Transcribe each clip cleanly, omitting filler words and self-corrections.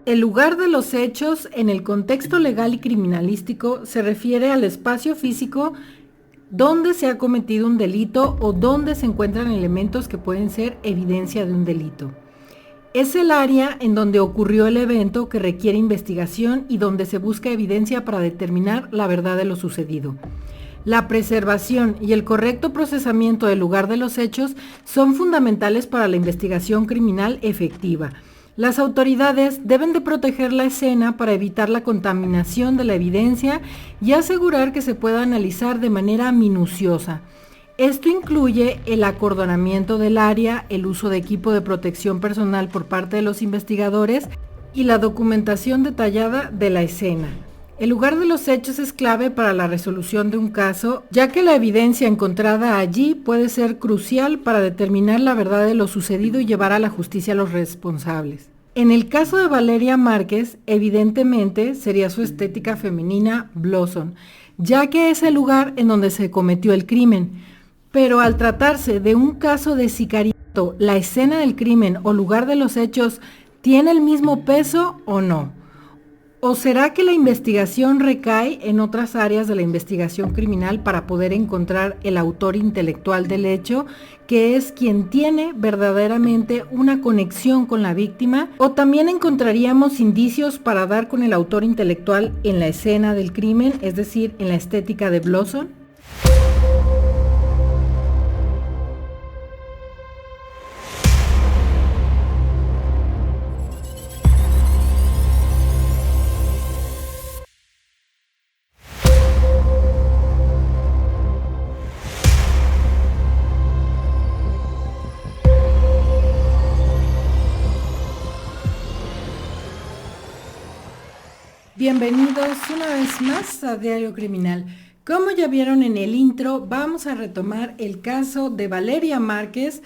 El lugar de los hechos en el contexto legal y criminalístico se refiere al espacio físico donde se ha cometido un delito o donde se encuentran elementos que pueden ser evidencia de un delito. Es el área en donde ocurrió el evento que requiere investigación y donde se busca evidencia para determinar la verdad de lo sucedido. La preservación y el correcto procesamiento del lugar de los hechos son fundamentales para la investigación criminal efectiva. Las autoridades deben de proteger la escena para evitar la contaminación de la evidencia y asegurar que se pueda analizar de manera minuciosa. Esto incluye el acordonamiento del área, el uso de equipo de protección personal por parte de los investigadores y la documentación detallada de la escena. El lugar de los hechos es clave para la resolución de un caso, ya que la evidencia encontrada allí puede ser crucial para determinar la verdad de lo sucedido y llevar a la justicia a los responsables. En el caso de Valeria Márquez, evidentemente sería su estética femenina Blossom, ya que es el lugar en donde se cometió el crimen. Pero al tratarse de un caso de sicariato, ¿la escena del crimen o lugar de los hechos tiene el mismo peso o no? ¿O será que la investigación recae en otras áreas de la investigación criminal para poder encontrar el autor intelectual del hecho, que es quien tiene verdaderamente una conexión con la víctima? ¿O también encontraríamos indicios para dar con el autor intelectual en la escena del crimen, es decir, en la estética de Blossom? Bienvenidos una vez más a Diario Criminal. Como ya vieron en el intro, vamos a retomar el caso de Valeria Márquez.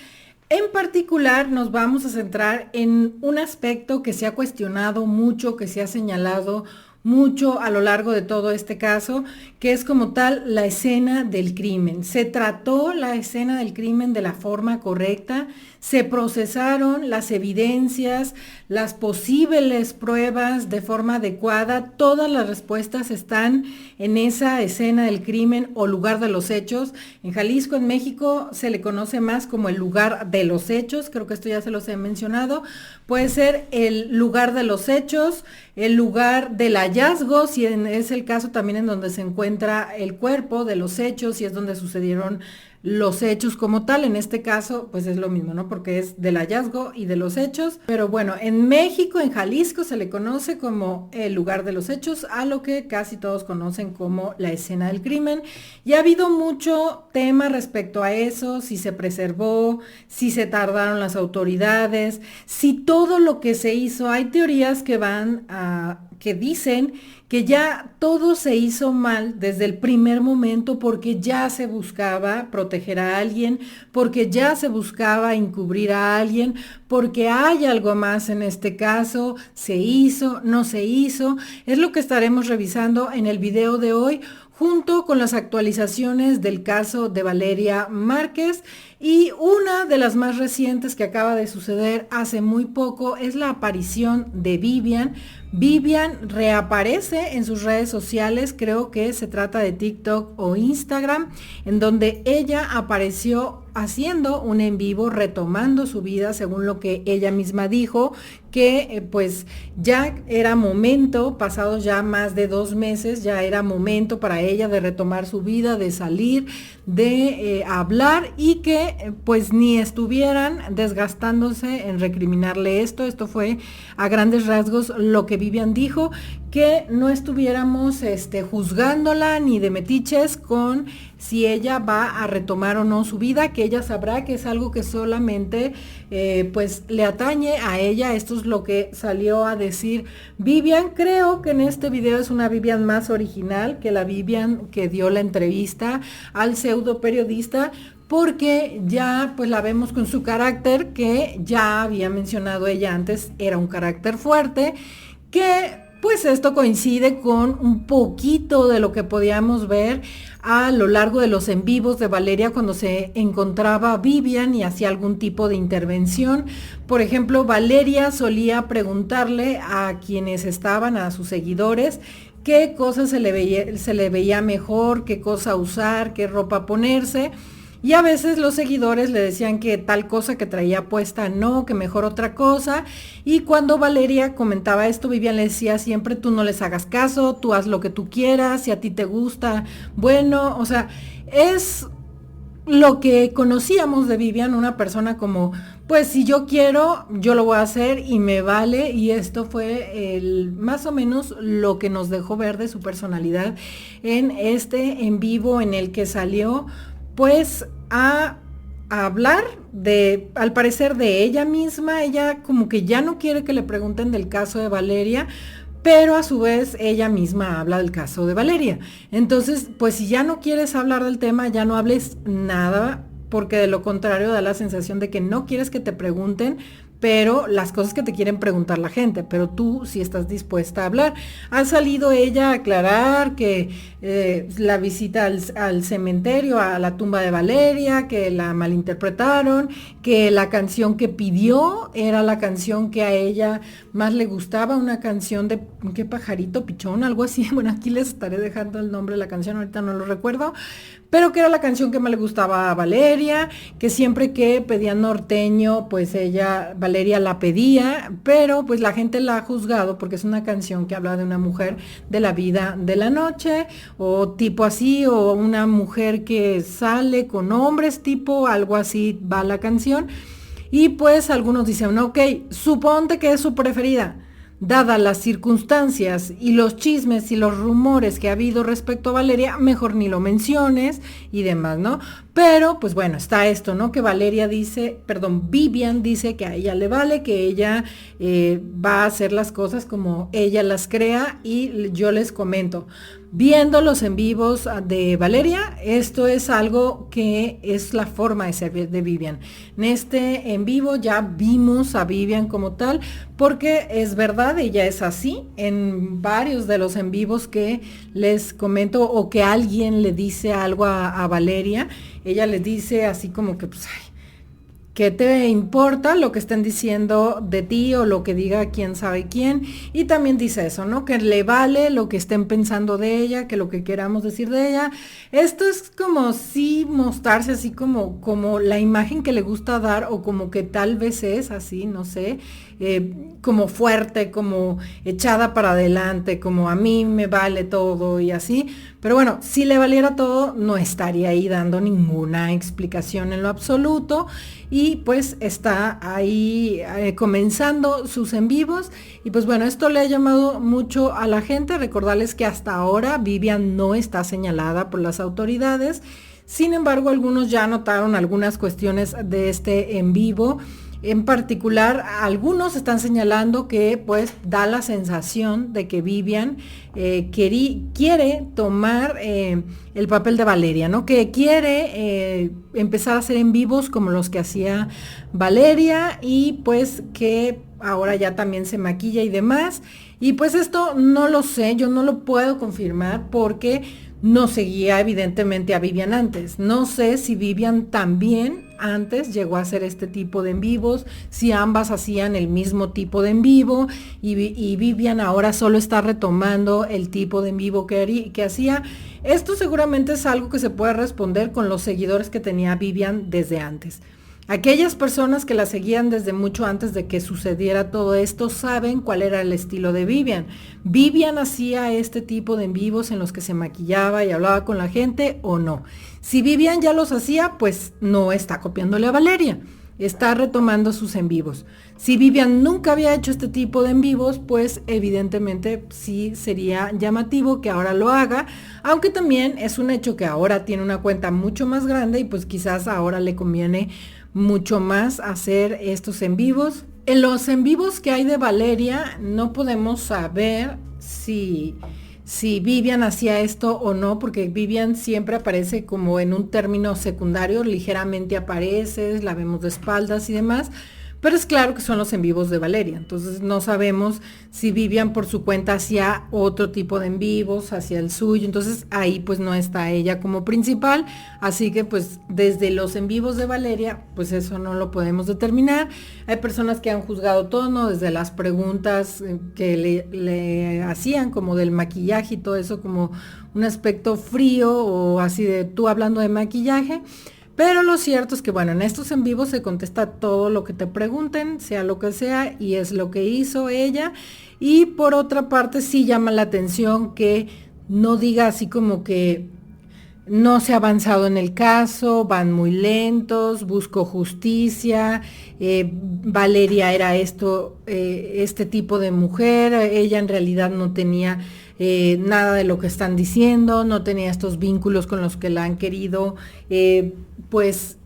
En particular nos vamos a centrar en un aspecto que se ha cuestionado mucho, que se ha señalado mucho a lo largo de todo este caso, que es como tal la escena del crimen. Se trató la escena del crimen de la forma correcta, se procesaron las evidencias, las posibles pruebas de forma adecuada, todas las respuestas están en esa escena del crimen o lugar de los hechos. En Jalisco, en México, se le conoce más como el lugar de los hechos, creo que esto ya se los he mencionado. Puede ser el lugar de los hechos, el lugar del hallazgo, si es el caso también en donde se encuentra el cuerpo de los hechos, si es donde sucedieron los hechos como tal. En este caso, pues es lo mismo, ¿no? Porque es del hallazgo y de los hechos. Pero bueno, en México, en Jalisco, se le conoce como el lugar de los hechos, a lo que casi todos conocen como la escena del crimen. Y ha habido mucho tema respecto a eso, si se preservó, si se tardaron las autoridades, si todo lo que se hizo, hay teorías que dicen que ya todo se hizo mal desde el primer momento porque ya se buscaba proteger a alguien, porque ya se buscaba encubrir a alguien, porque hay algo más en este caso, se hizo, no se hizo. Es lo que estaremos revisando en el video de hoy, junto con las actualizaciones del caso de Valeria Márquez. Y una de las más recientes que acaba de suceder hace muy poco es la aparición de Vivian. Vivian reaparece en sus redes sociales, creo que se trata de TikTok o Instagram, en donde ella apareció haciendo un en vivo, retomando su vida, según lo que ella misma dijo, que pues ya era momento, pasados ya más de 2 meses, ya era momento para ella de retomar su vida, de salir, de hablar y que pues ni estuvieran desgastándose en recriminarle esto. Esto fue a grandes rasgos lo que Vivian dijo, que no estuviéramos juzgándola ni de metiches con si ella va a retomar o no su vida, que ella sabrá que es algo que solamente pues le atañe a ella. Esto es lo que salió a decir Vivian. Creo que en este video es una Vivian más original que la Vivian que dio la entrevista al pseudo periodista, porque ya pues la vemos con su carácter, que ya había mencionado ella antes, era un carácter fuerte, que Pues esto coincide con un poquito de lo que podíamos ver a lo largo de los en vivos de Valeria cuando se encontraba Vivian y hacía algún tipo de intervención. Por ejemplo, Valeria solía preguntarle a quienes estaban, a sus seguidores, qué cosa se le veía mejor, qué cosa usar, qué ropa ponerse. Y a veces los seguidores le decían que tal cosa que traía puesta no, que mejor otra cosa. Y cuando Valeria comentaba esto, Vivian le decía siempre, tú no les hagas caso, tú haz lo que tú quieras, si a ti te gusta, bueno, o sea, es lo que conocíamos de Vivian, una persona como, pues si yo quiero, yo lo voy a hacer y me vale. Y esto fue más o menos lo que nos dejó ver de su personalidad en este en vivo en el que salió pues a hablar al parecer de ella misma. Ella como que ya no quiere que le pregunten del caso de Valeria, pero a su vez ella misma habla del caso de Valeria. Entonces, pues si ya no quieres hablar del tema, ya no hables nada, porque de lo contrario da la sensación de que no quieres que te pregunten, pero las cosas que te quieren preguntar la gente, pero tú sí estás dispuesta a hablar. Ha salido ella a aclarar que la visita al cementerio, a la tumba de Valeria, que la malinterpretaron, que la canción que pidió era la canción que a ella más le gustaba, una canción de, ¿qué pajarito pichón? Algo así. Bueno, aquí les estaré dejando el nombre de la canción, ahorita no lo recuerdo, pero que era la canción que más le gustaba a Valeria, que siempre que pedía norteño, pues Valeria la pedía, pero pues la gente la ha juzgado porque es una canción que habla de una mujer de la vida de la noche, o tipo así, o una mujer que sale con hombres, tipo, algo así va la canción. Y pues algunos dicen, ok, suponte que es su preferida. Dadas las circunstancias y los chismes y los rumores que ha habido respecto a Valeria, mejor ni lo menciones y demás, ¿no? Pero, pues bueno, está esto, ¿no? Que Vivian dice que a ella le vale, que ella va a hacer las cosas como ella las crea. Y yo les comento, viendo los en vivos de Valeria, esto es algo que es la forma de ser de Vivian. En este en vivo ya vimos a Vivian como tal, porque es verdad, ella es así. En varios de los en vivos que les comento, o que alguien le dice algo a Valeria, ella les dice así como que, pues, ay, ¿qué te importa lo que estén diciendo de ti o lo que diga quién sabe quién? Y también dice eso, ¿no? Que le vale lo que estén pensando de ella, que lo que queramos decir de ella. Esto es como sí mostrarse así como la imagen que le gusta dar, o como que tal vez es así, no sé, como fuerte, como echada para adelante, como a mí me vale todo y así. Pero bueno, si le valiera todo, no estaría ahí dando ninguna explicación en lo absoluto. Y pues está ahí comenzando sus en vivos. Y pues bueno, esto le ha llamado mucho a la gente. Recordarles que hasta ahora Vivian no está señalada por las autoridades. Sin embargo, algunos ya notaron algunas cuestiones de este en vivo. En particular, algunos están señalando que pues da la sensación de que Vivian quiere tomar el papel de Valeria, ¿no? Que quiere empezar a hacer en vivos como los que hacía Valeria, y pues que ahora ya también se maquilla y demás. Y pues esto no lo sé, yo no lo puedo confirmar porque no seguía evidentemente a Vivian antes. No sé si Vivian también antes llegó a hacer este tipo de en vivos, si ambas hacían el mismo tipo de en vivo y Vivian ahora solo está retomando el tipo de en vivo que hacía. Esto seguramente es algo que se puede responder con los seguidores que tenía Vivian desde antes. Aquellas personas que la seguían desde mucho antes de que sucediera todo esto saben cuál era el estilo de Vivian. Vivian hacía este tipo de en vivos en los que se maquillaba y hablaba con la gente, o no. Si Vivian ya los hacía, pues no está copiándole a Valeria, está retomando sus en vivos. Si Vivian nunca había hecho este tipo de en vivos, pues evidentemente sí sería llamativo que ahora lo haga, aunque también es un hecho que ahora tiene una cuenta mucho más grande y pues quizás ahora le conviene mucho más hacer estos en vivos. En los en vivos que hay de Valeria no podemos saber si Vivian hacía esto o no, porque Vivian siempre aparece como en un término secundario, ligeramente aparece, la vemos de espaldas y demás, pero es claro que son los en vivos de Valeria, entonces no sabemos si Vivian por su cuenta hacía otro tipo de en vivos, hacia el suyo, entonces ahí pues no está ella como principal, así que pues desde los en vivos de Valeria, pues eso no lo podemos determinar. Hay personas que han juzgado todo, ¿no? Desde las preguntas que le hacían, como del maquillaje y todo eso, como un aspecto frío o así de tú hablando de maquillaje. Pero lo cierto es que, bueno, en estos en vivos se contesta todo lo que te pregunten, sea lo que sea, y es lo que hizo ella. Y por otra parte, sí llama la atención que no diga así como que no se ha avanzado en el caso, van muy lentos, busco justicia, Valeria era este tipo de mujer, ella en realidad no tenía nada de lo que están diciendo, no tenía estos vínculos con los que la han querido, pues,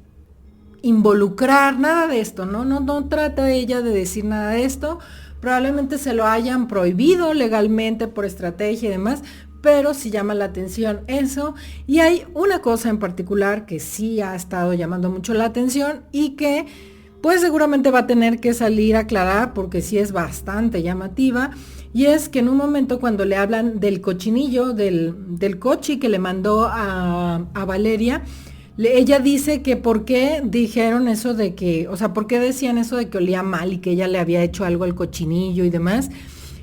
involucrar, nada de esto, ¿no? No trata ella de decir nada de esto, probablemente se lo hayan prohibido legalmente por estrategia y demás, pero sí llama la atención eso. Y hay una cosa en particular que sí ha estado llamando mucho la atención y que pues seguramente va a tener que salir a aclarar porque sí es bastante llamativa. Y es que en un momento cuando le hablan del cochinillo, del cochi que le mandó a Valeria, ella dice que por qué dijeron eso de que, o sea, por qué decían eso de que olía mal y que ella le había hecho algo al cochinillo y demás.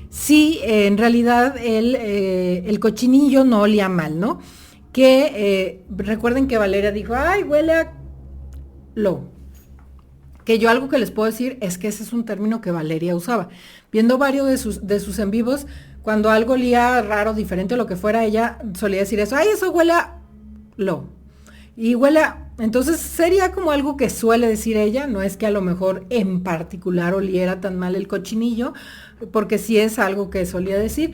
Sí, en realidad el cochinillo no olía mal, ¿no? Que recuerden que Valeria dijo, ay, huele a lo. Que yo algo que les puedo decir es que ese es un término que Valeria usaba. Viendo varios de sus en vivos, cuando algo olía raro, diferente o lo que fuera, ella solía decir eso, ay, eso huele a lo. Y huele a... Entonces sería como algo que suele decir ella, no es que a lo mejor en particular oliera tan mal el cochinillo, porque sí es algo que solía decir,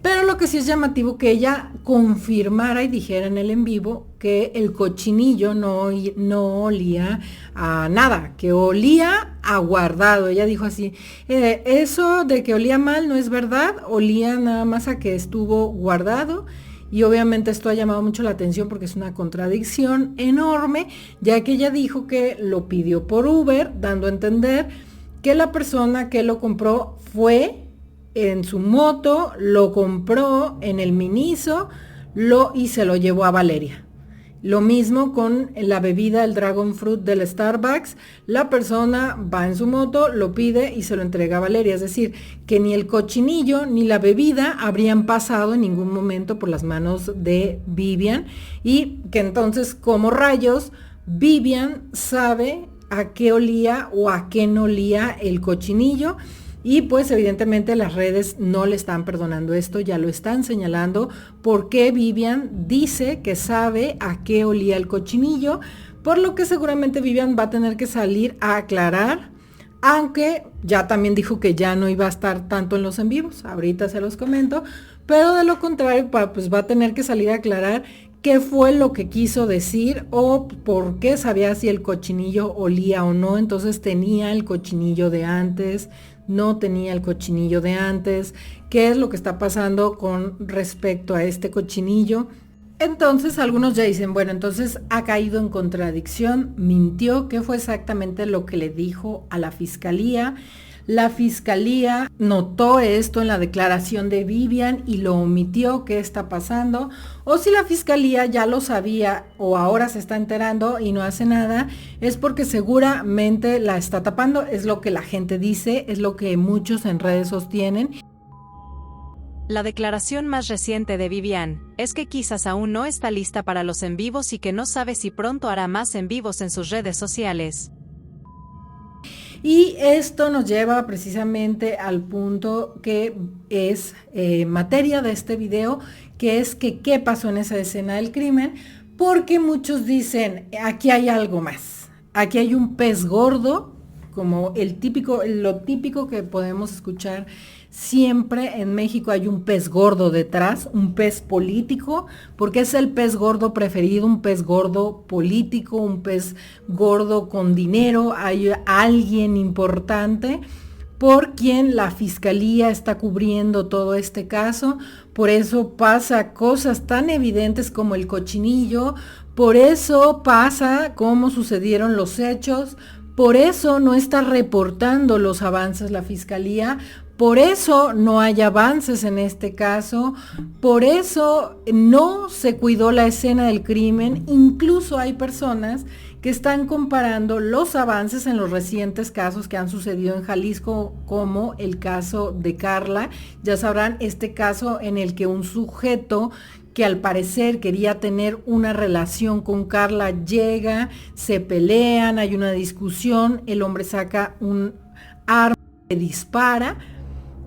pero lo que sí es llamativo que ella confirmara y dijera en el en vivo que el cochinillo no olía a nada, que olía a guardado. Ella dijo así, eso de que olía mal no es verdad, olía nada más a que estuvo guardado. Y obviamente esto ha llamado mucho la atención porque es una contradicción enorme, ya que ella dijo que lo pidió por Uber, dando a entender que la persona que lo compró fue en su moto, lo compró en el Miniso y se lo llevó a Valeria. Lo mismo con la bebida, el Dragon Fruit del Starbucks. La persona va en su moto, lo pide y se lo entrega a Valeria. Es decir, que ni el cochinillo ni la bebida habrían pasado en ningún momento por las manos de Vivian. Y que entonces, como rayos, Vivian sabe a qué olía o a qué no olía el cochinillo. Y pues evidentemente las redes no le están perdonando esto, ya lo están señalando, porque Vivian dice que sabe a qué olía el cochinillo, por lo que seguramente Vivian va a tener que salir a aclarar, aunque ya también dijo que ya no iba a estar tanto en los en vivos, ahorita se los comento, pero de lo contrario pues va a tener que salir a aclarar qué fue lo que quiso decir o por qué sabía si el cochinillo olía o no, entonces tenía el cochinillo de antes, no tenía el cochinillo de antes, qué es lo que está pasando con respecto a este cochinillo. Entonces algunos ya dicen, bueno, entonces ha caído en contradicción, mintió, ¿qué fue exactamente lo que le dijo a la fiscalía? La fiscalía notó esto en la declaración de Vivian y lo omitió, ¿qué está pasando? O si la fiscalía ya lo sabía o ahora se está enterando y no hace nada, es porque seguramente la está tapando, es lo que la gente dice, es lo que muchos en redes sostienen. La declaración más reciente de Vivian es que quizás aún no está lista para los en vivos y que no sabe si pronto hará más en vivos en sus redes sociales. Y esto nos lleva precisamente al punto que es materia de este video, que es que qué pasó en esa escena del crimen, porque muchos dicen, aquí hay algo más, aquí hay un pez gordo, como lo típico que podemos escuchar siempre en México, hay un pez gordo detrás, un pez político, porque es el pez gordo preferido, un pez gordo político, un pez gordo con dinero, hay alguien importante por quien la fiscalía está cubriendo todo este caso, por eso pasa cosas tan evidentes como el cochinillo, por eso pasa cómo sucedieron los hechos, por eso no está reportando los avances la fiscalía, por eso no hay avances en este caso, por eso no se cuidó la escena del crimen. Incluso hay personas que están comparando los avances en los recientes casos que han sucedido en Jalisco, como el caso de Carla. Ya sabrán, este caso en el que un sujeto que al parecer quería tener una relación con Carla llega, se pelean, hay una discusión, el hombre saca un arma y dispara.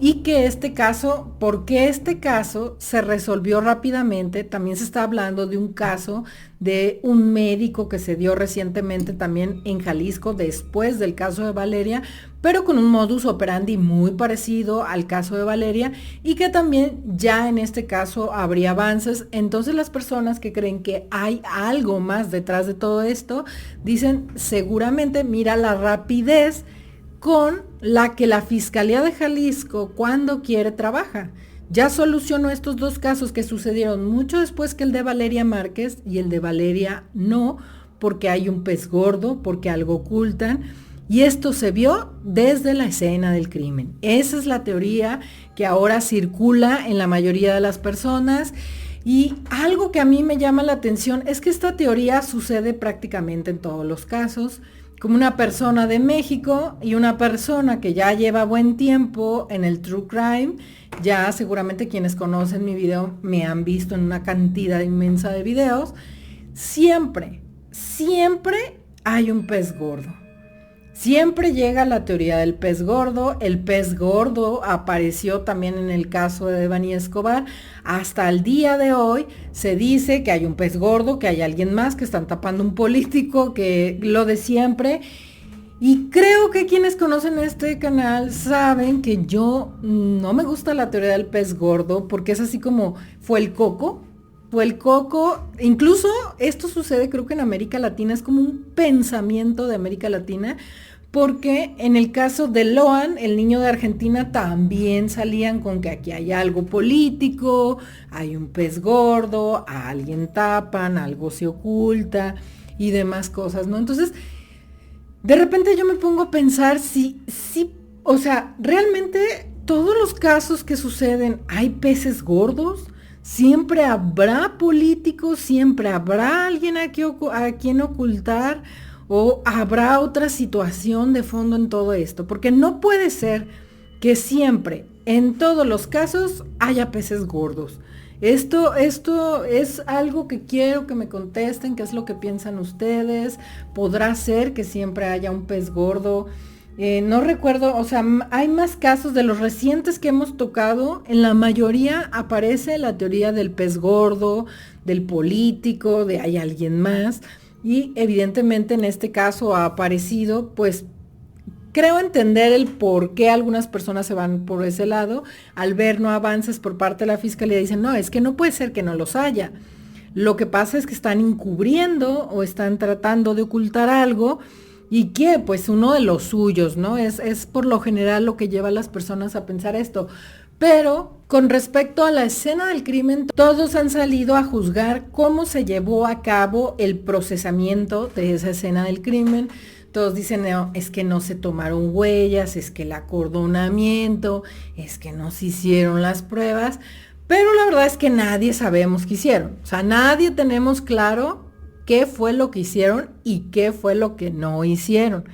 Y que este caso, porque este caso se resolvió rápidamente, también se está hablando de un caso de un médico que se dio recientemente también en Jalisco después del caso de Valeria, pero con un modus operandi muy parecido al caso de Valeria, y que también ya en este caso habría avances. Entonces las personas que creen que hay algo más detrás de todo esto, dicen seguramente mira la rapidez con la que la Fiscalía de Jalisco, cuando quiere, trabaja. Ya solucionó estos dos casos que sucedieron mucho después que el de Valeria Márquez, y el de Valeria no, porque hay un pez gordo, porque algo ocultan, y esto se vio desde la escena del crimen. Esa es la teoría que ahora circula en la mayoría de las personas. Y algo que a mí me llama la atención es que esta teoría sucede prácticamente en todos los casos. Como una persona de México y una persona que ya lleva buen tiempo en el True Crime, ya seguramente quienes conocen mi video me han visto en una cantidad inmensa de videos, siempre hay un pez gordo. Siempre llega la teoría del pez gordo. El pez gordo apareció también en el caso de Devani Escobar. Hasta el día de hoy se dice que hay un pez gordo, que hay alguien más, que están tapando un político, que lo de siempre. Y creo que quienes conocen este canal saben que yo no me gusta la teoría del pez gordo, porque es así como fue el coco. Incluso esto sucede creo que en América Latina, es como un pensamiento de América Latina, porque en el caso de Loan, el niño de Argentina, también salían con que aquí hay algo político, hay un pez gordo, a alguien tapan, algo se oculta y demás cosas, ¿no? Entonces, de repente yo me pongo a pensar si, o sea, realmente todos los casos que suceden, hay peces gordos. Siempre habrá políticos, siempre habrá alguien a quien ocultar, o habrá otra situación de fondo en todo esto, porque no puede ser que siempre, en todos los casos, haya peces gordos. Esto es algo que quiero que me contesten, qué es lo que piensan ustedes. ¿Podrá ser que siempre haya un pez gordo? No recuerdo, o sea, hay más casos de los recientes que hemos tocado. En la mayoría aparece la teoría del pez gordo, del político, de hay alguien más. Y evidentemente en este caso ha aparecido, pues creo entender el por qué algunas personas se van por ese lado. Al ver no avances por parte de la fiscalía, dicen, no, es que no puede ser que no los haya. Lo que pasa es que están encubriendo o están tratando de ocultar algo. ¿Y qué? Pues uno de los suyos, ¿no? Es por lo general lo que lleva a las personas a pensar esto. Pero con respecto a la escena del crimen, todos han salido a juzgar cómo se llevó a cabo el procesamiento de esa escena del crimen. Todos dicen, no, es que no se tomaron huellas, es que el acordonamiento, es que no se hicieron las pruebas. Pero la verdad es que nadie sabemos qué hicieron. O sea, nadie tenemos claro qué fue lo que hicieron y qué fue lo que no hicieron.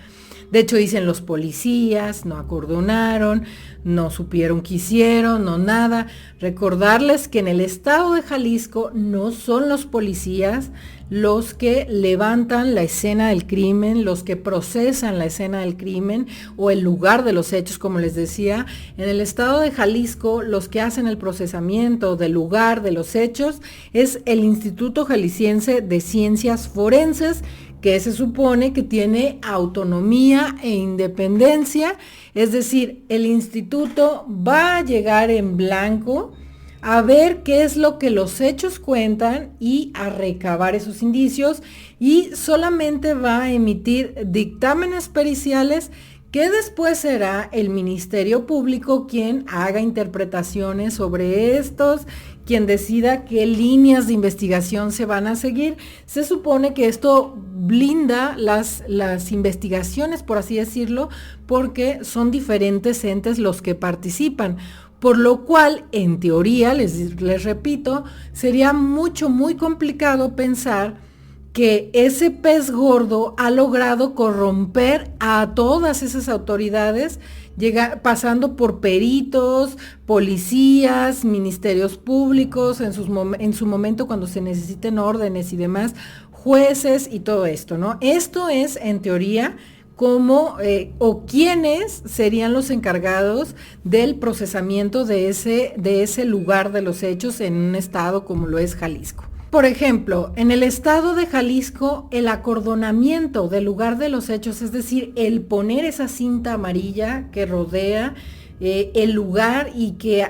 De hecho, dicen los policías, no acordonaron, no supieron qué hicieron, no nada. Recordarles que en el estado de Jalisco no son los policías los que levantan la escena del crimen, los que procesan la escena del crimen o el lugar de los hechos, como les decía. En el estado de Jalisco, los que hacen el procesamiento del lugar de los hechos es el Instituto Jalisciense de Ciencias Forenses, que se supone que tiene autonomía e independencia. Es decir, el instituto va a llegar en blanco a ver qué es lo que los hechos cuentan y a recabar esos indicios, y solamente va a emitir dictámenes periciales que después será el Ministerio Público quien haga interpretaciones sobre estos, quien decida qué líneas de investigación se van a seguir. Se supone que esto blinda las investigaciones, por así decirlo, porque son diferentes entes los que participan. Por lo cual, en teoría, les repito, sería muy complicado pensar que ese pez gordo ha logrado corromper a todas esas autoridades, pasando por peritos, policías, ministerios públicos, en su momento cuando se necesiten órdenes y demás, jueces y todo esto, ¿no? Esto es, en teoría, cómo o quiénes serían los encargados del procesamiento de ese lugar de los hechos en un estado como lo es Jalisco. Por ejemplo, en el estado de Jalisco, el acordonamiento del lugar de los hechos, es decir, el poner esa cinta amarilla que rodea el lugar y que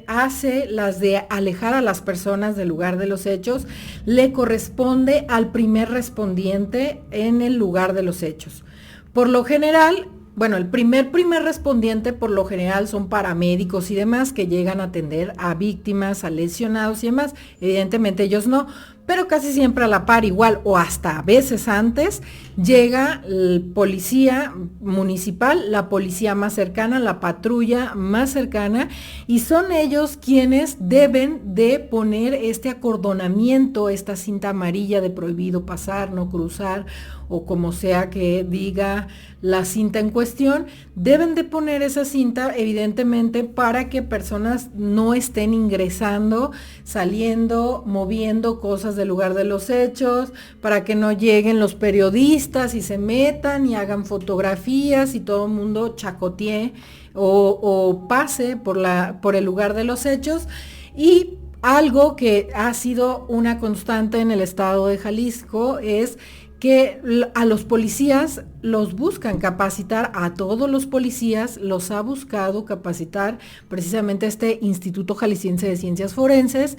hace las de alejar a las personas del lugar de los hechos, le corresponde al primer respondiente en el lugar de los hechos. Por lo general, el primer respondiente por lo general son paramédicos y demás que llegan a atender a víctimas, a lesionados y demás. Evidentemente ellos no, pero casi siempre a la par igual o hasta a veces antes llega el policía municipal, la policía más cercana, la patrulla más cercana, y son ellos quienes deben de poner este acordonamiento, esta cinta amarilla de prohibido pasar, no cruzar, o como sea que diga la cinta en cuestión. Deben de poner esa cinta evidentemente para que personas no estén ingresando, saliendo, moviendo cosas del lugar de los hechos, para que no lleguen los periodistas y se metan y hagan fotografías y todo el mundo chacotee o pase por el lugar de los hechos. Y algo que ha sido una constante en el estado de Jalisco es que a los policías los buscan capacitar, a todos los policías los ha buscado capacitar precisamente este Instituto Jalisciense de Ciencias Forenses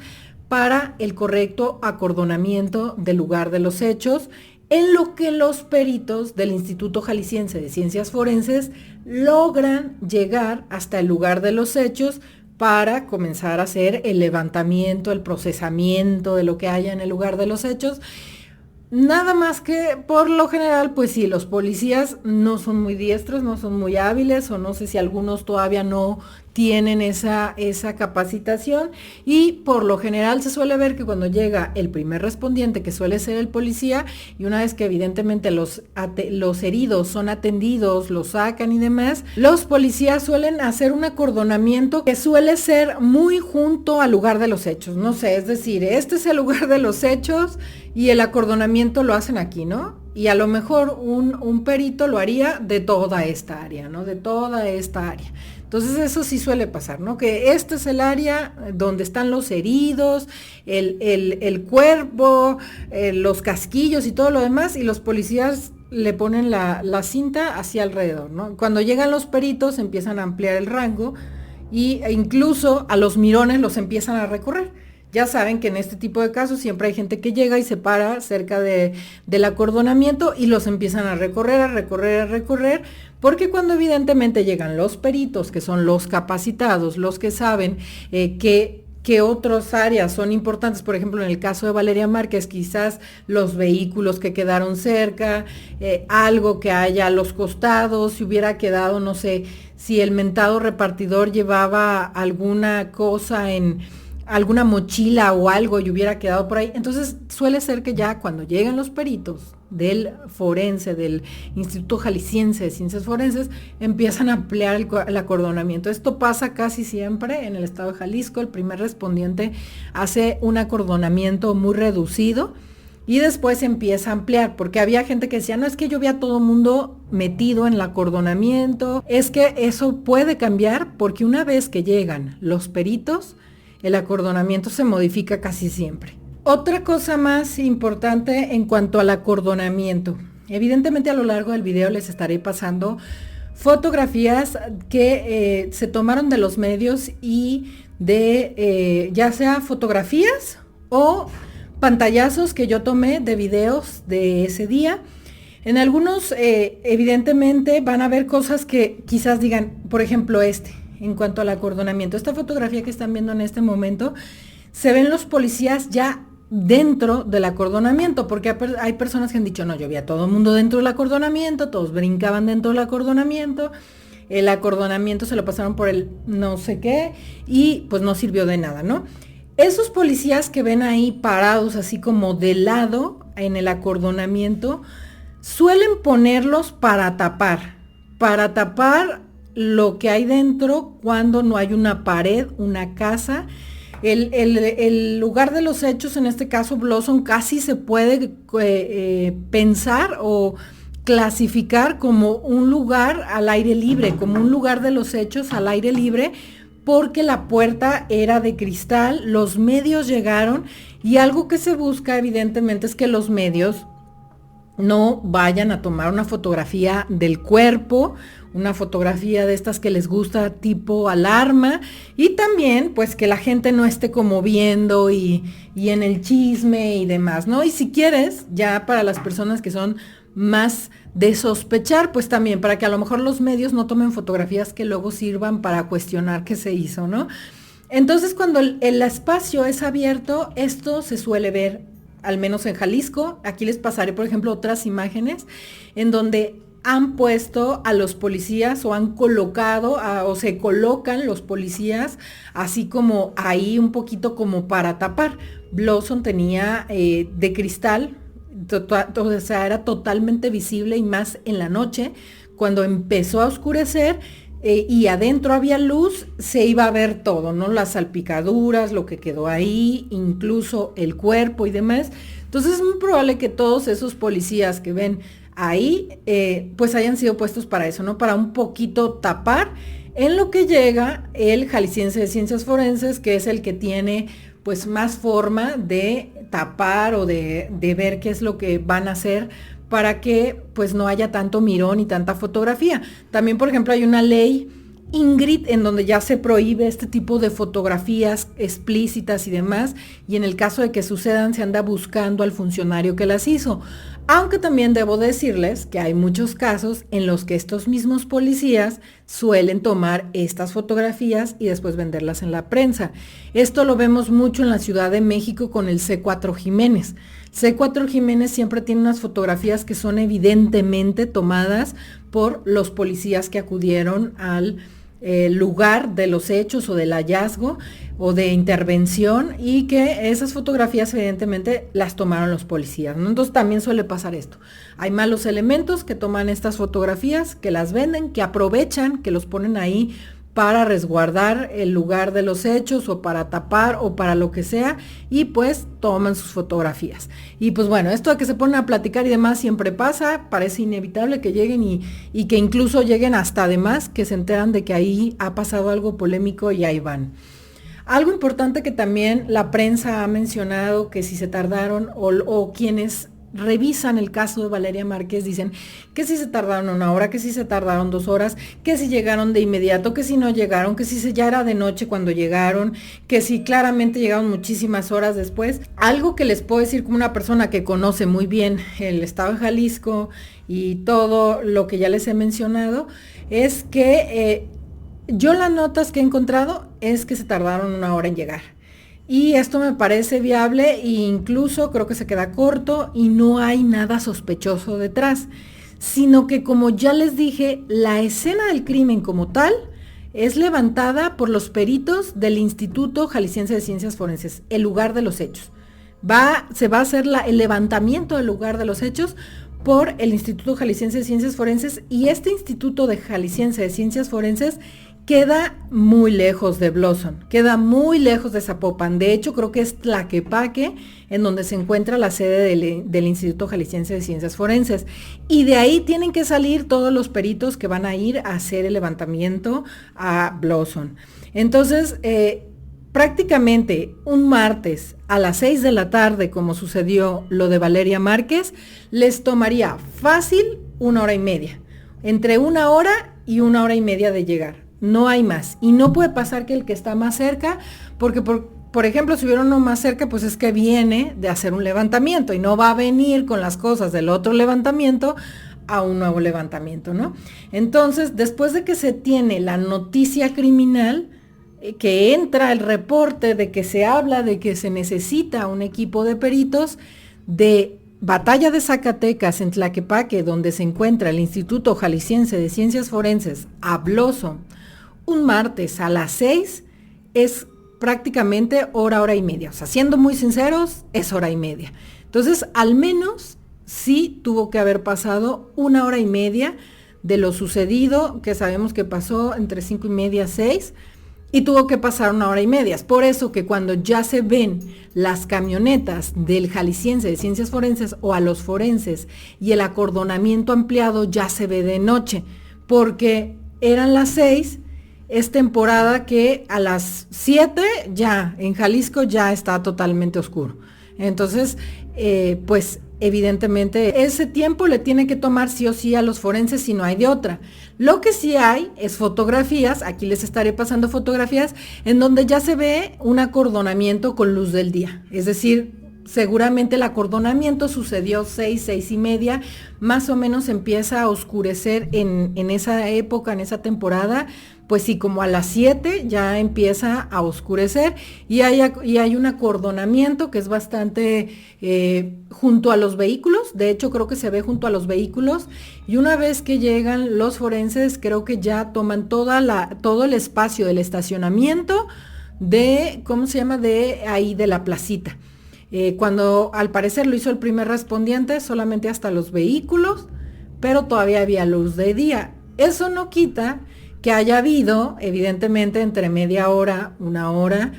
para el correcto acordonamiento del lugar de los hechos, en lo que los peritos del Instituto Jalisciense de Ciencias Forenses logran llegar hasta el lugar de los hechos para comenzar a hacer el levantamiento, el procesamiento de lo que haya en el lugar de los hechos. Nada más que por lo general, pues sí, los policías no son muy diestros, no son muy hábiles, o no sé si algunos todavía no tienen esa capacitación, y por lo general se suele ver que cuando llega el primer respondiente, que suele ser el policía, y una vez que evidentemente los heridos son atendidos, los sacan y demás, los policías suelen hacer un acordonamiento que suele ser muy junto al lugar de los hechos, no sé, es decir, este es el lugar de los hechos y el acordonamiento lo hacen aquí, ¿no? Y a lo mejor un perito lo haría de toda esta área, ¿no? De toda esta área. Entonces eso sí suele pasar, ¿no? Que este es el área donde están los heridos, el cuerpo, los casquillos y todo lo demás, y los policías le ponen la cinta hacia alrededor, ¿no? Cuando llegan los peritos empiezan a ampliar el rango e incluso a los mirones los empiezan a recorrer. Ya saben que en este tipo de casos siempre hay gente que llega y se para cerca del acordonamiento y los empiezan a recorrer, porque cuando evidentemente llegan los peritos, que son los capacitados, los que saben que otras áreas son importantes, por ejemplo, en el caso de Valeria Márquez, quizás los vehículos que quedaron cerca, algo que haya a los costados, si hubiera quedado, no sé, si el mentado repartidor llevaba alguna cosa en alguna mochila o algo y hubiera quedado por ahí. Entonces suele ser que ya cuando llegan los peritos del forense, del Instituto Jalisciense de Ciencias Forenses, empiezan a ampliar el acordonamiento. Esto pasa casi siempre en el estado de Jalisco. El primer respondiente hace un acordonamiento muy reducido y después empieza a ampliar, porque había gente que decía, no, es que yo vi a todo mundo metido en el acordonamiento. Es que eso puede cambiar, porque una vez que llegan los peritos, el acordonamiento se modifica casi siempre. Otra cosa más importante en cuanto al acordonamiento. Evidentemente a lo largo del video les estaré pasando fotografías que se tomaron de los medios y de ya sea fotografías o pantallazos que yo tomé de videos de ese día. En algunos, evidentemente, van a ver cosas que quizás digan, por ejemplo, en cuanto al acordonamiento. Esta fotografía que están viendo en este momento, se ven los policías ya dentro del acordonamiento, porque hay personas que han dicho, no, yo vi a todo el mundo dentro del acordonamiento, todos brincaban dentro del acordonamiento, el acordonamiento se lo pasaron por el no sé qué, y pues no sirvió de nada, ¿no? Esos policías que ven ahí parados así como de lado en el acordonamiento, suelen ponerlos para tapar lo que hay dentro cuando no hay una pared, una casa. El lugar de los hechos, en este caso Blossom, casi se puede pensar o clasificar como un lugar al aire libre, como un lugar de los hechos al aire libre, porque la puerta era de cristal, los medios llegaron y algo que se busca evidentemente es que los medios no vayan a tomar una fotografía del cuerpo, una fotografía de estas que les gusta tipo alarma, y también pues que la gente no esté como viendo y en el chisme y demás, ¿no? Y si quieres, ya para las personas que son más de sospechar, pues también para que a lo mejor los medios no tomen fotografías que luego sirvan para cuestionar qué se hizo, ¿no? Entonces cuando el espacio es abierto, esto se suele ver, al menos en Jalisco. Aquí les pasaré, por ejemplo, otras imágenes en donde han puesto a los policías o han colocado o se colocan los policías así como ahí un poquito como para tapar. Blossom tenía de cristal, o sea, era totalmente visible y más en la noche, cuando empezó a oscurecer y adentro había luz, se iba a ver todo, ¿no? Las salpicaduras, lo que quedó ahí, incluso el cuerpo y demás. Entonces es muy probable que todos esos policías que ven ahí, pues hayan sido puestos para eso, ¿no? Para un poquito tapar en lo que llega el Jalisciense de Ciencias Forenses, que es el que tiene pues más forma de tapar o de ver qué es lo que van a hacer para que pues no haya tanto mirón y tanta fotografía. También, por ejemplo, hay una ley Ingrid en donde ya se prohíbe este tipo de fotografías explícitas y demás, y en el caso de que sucedan se anda buscando al funcionario que las hizo. Aunque también debo decirles que hay muchos casos en los que estos mismos policías suelen tomar estas fotografías y después venderlas en la prensa. Esto lo vemos mucho en la Ciudad de México con el C4 Jiménez. C4 Jiménez siempre tiene unas fotografías que son evidentemente tomadas por los policías que acudieron al lugar de los hechos o del hallazgo o de intervención, y que esas fotografías evidentemente las tomaron los policías, ¿no? Entonces también suele pasar esto. Hay malos elementos que toman estas fotografías, que las venden, que aprovechan, que los ponen ahí para resguardar el lugar de los hechos o para tapar o para lo que sea, y pues toman sus fotografías. Y pues bueno, esto de que se ponen a platicar y demás siempre pasa, parece inevitable que lleguen y que incluso lleguen hasta además que se enteran de que ahí ha pasado algo polémico y ahí van. Algo importante que también la prensa ha mencionado, que si se tardaron o quienes revisan el caso de Valeria Márquez dicen que si se tardaron 1 hora, que si se tardaron 2 horas, que si llegaron de inmediato, que si no llegaron, que si ya era de noche cuando llegaron, que si claramente llegaron muchísimas horas después. Algo que les puedo decir como una persona que conoce muy bien el estado de Jalisco y todo lo que ya les he mencionado, es que yo las notas que he encontrado es que se tardaron 1 hora en llegar. Y esto me parece viable e incluso creo que se queda corto y no hay nada sospechoso detrás, sino que, como ya les dije, la escena del crimen como tal es levantada por los peritos del Instituto Jalisciense de Ciencias Forenses, el lugar de los hechos. Se va a hacer el levantamiento del lugar de los hechos por el Instituto Jalisciense de Ciencias Forenses, y este Instituto de Jalisciense de Ciencias Forenses queda muy lejos de Blossom, queda muy lejos de Zapopan. De hecho, creo que es Tlaquepaque, en donde se encuentra la sede del Instituto Jalisciense de Ciencias Forenses. Y de ahí tienen que salir todos los peritos que van a ir a hacer el levantamiento a Blossom. Entonces, prácticamente un martes a las 6 de la tarde, como sucedió lo de Valeria Márquez, les tomaría fácil 1 hora y media, entre 1 hora y 1 hora y media de llegar. No hay más. Y no puede pasar que el que está más cerca, porque por ejemplo, si hubiera uno más cerca, pues es que viene de hacer un levantamiento y no va a venir con las cosas del otro levantamiento a un nuevo levantamiento, ¿no? Entonces, después de que se tiene la noticia criminal, que entra el reporte de que se habla de que se necesita un equipo de peritos de Batalla de Zacatecas en Tlaquepaque, donde se encuentra el Instituto Jalisciense de Ciencias Forenses, a Blossom, un martes a las 6, es prácticamente hora y media. O sea, siendo muy sinceros, es hora y media. Entonces, al menos sí tuvo que haber pasado 1 hora y media de lo sucedido, que sabemos que pasó entre 5:30 y 6, y tuvo que pasar 1 hora y media. Es por eso que cuando ya se ven las camionetas del Jalisciense de Ciencias Forenses o a los forenses y el acordonamiento ampliado ya se ve de noche, porque eran las 6, es temporada que a las 7 ya en Jalisco ya está totalmente oscuro. Entonces, pues evidentemente ese tiempo le tiene que tomar sí o sí a los forenses si no hay de otra. Lo que sí hay es fotografías, aquí les estaré pasando fotografías, en donde ya se ve un acordonamiento con luz del día. Es decir, seguramente el acordonamiento sucedió 6:30, más o menos empieza a oscurecer en esa época, en esa temporada, pues sí, como a las 7 ya empieza a oscurecer y hay un acordonamiento que es bastante junto a los vehículos. De hecho, creo que se ve junto a los vehículos, y una vez que llegan los forenses, creo que ya toman todo el espacio del estacionamiento de, ¿cómo se llama?, de ahí de la placita. Cuando al parecer lo hizo el primer respondiente, solamente hasta los vehículos, pero todavía había luz de día. Eso no quita que haya habido, evidentemente, entre media hora, 1 hora,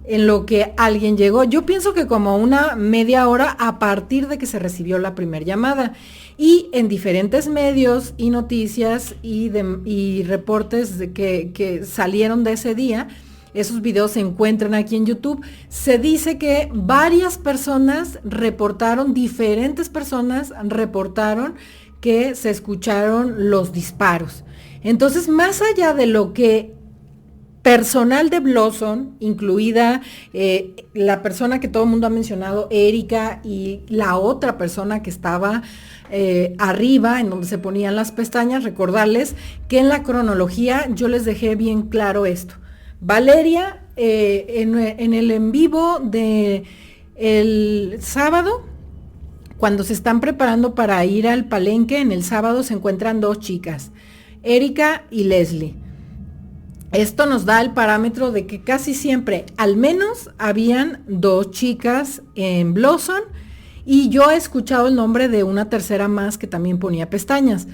en lo que alguien llegó. Yo pienso que como una media hora a partir de que se recibió la primera llamada. Y en diferentes medios y noticias y reportes que salieron de ese día, esos videos se encuentran aquí en YouTube, se dice que varias personas reportaron, diferentes personas reportaron que se escucharon los disparos. Entonces, más allá de lo que personal de Blossom, incluida la persona que todo el mundo ha mencionado, Erika, y la otra persona que estaba arriba, en donde se ponían las pestañas, recordarles que en la cronología yo les dejé bien claro esto. Valeria, en el en vivo de el sábado, cuando se están preparando para ir al palenque, en el sábado se encuentran 2 chicas, Erika y Leslie. Esto nos da el parámetro de que casi siempre, al menos, habían 2 chicas en Blossom, y yo he escuchado el nombre de una tercera más que también ponía pestañas.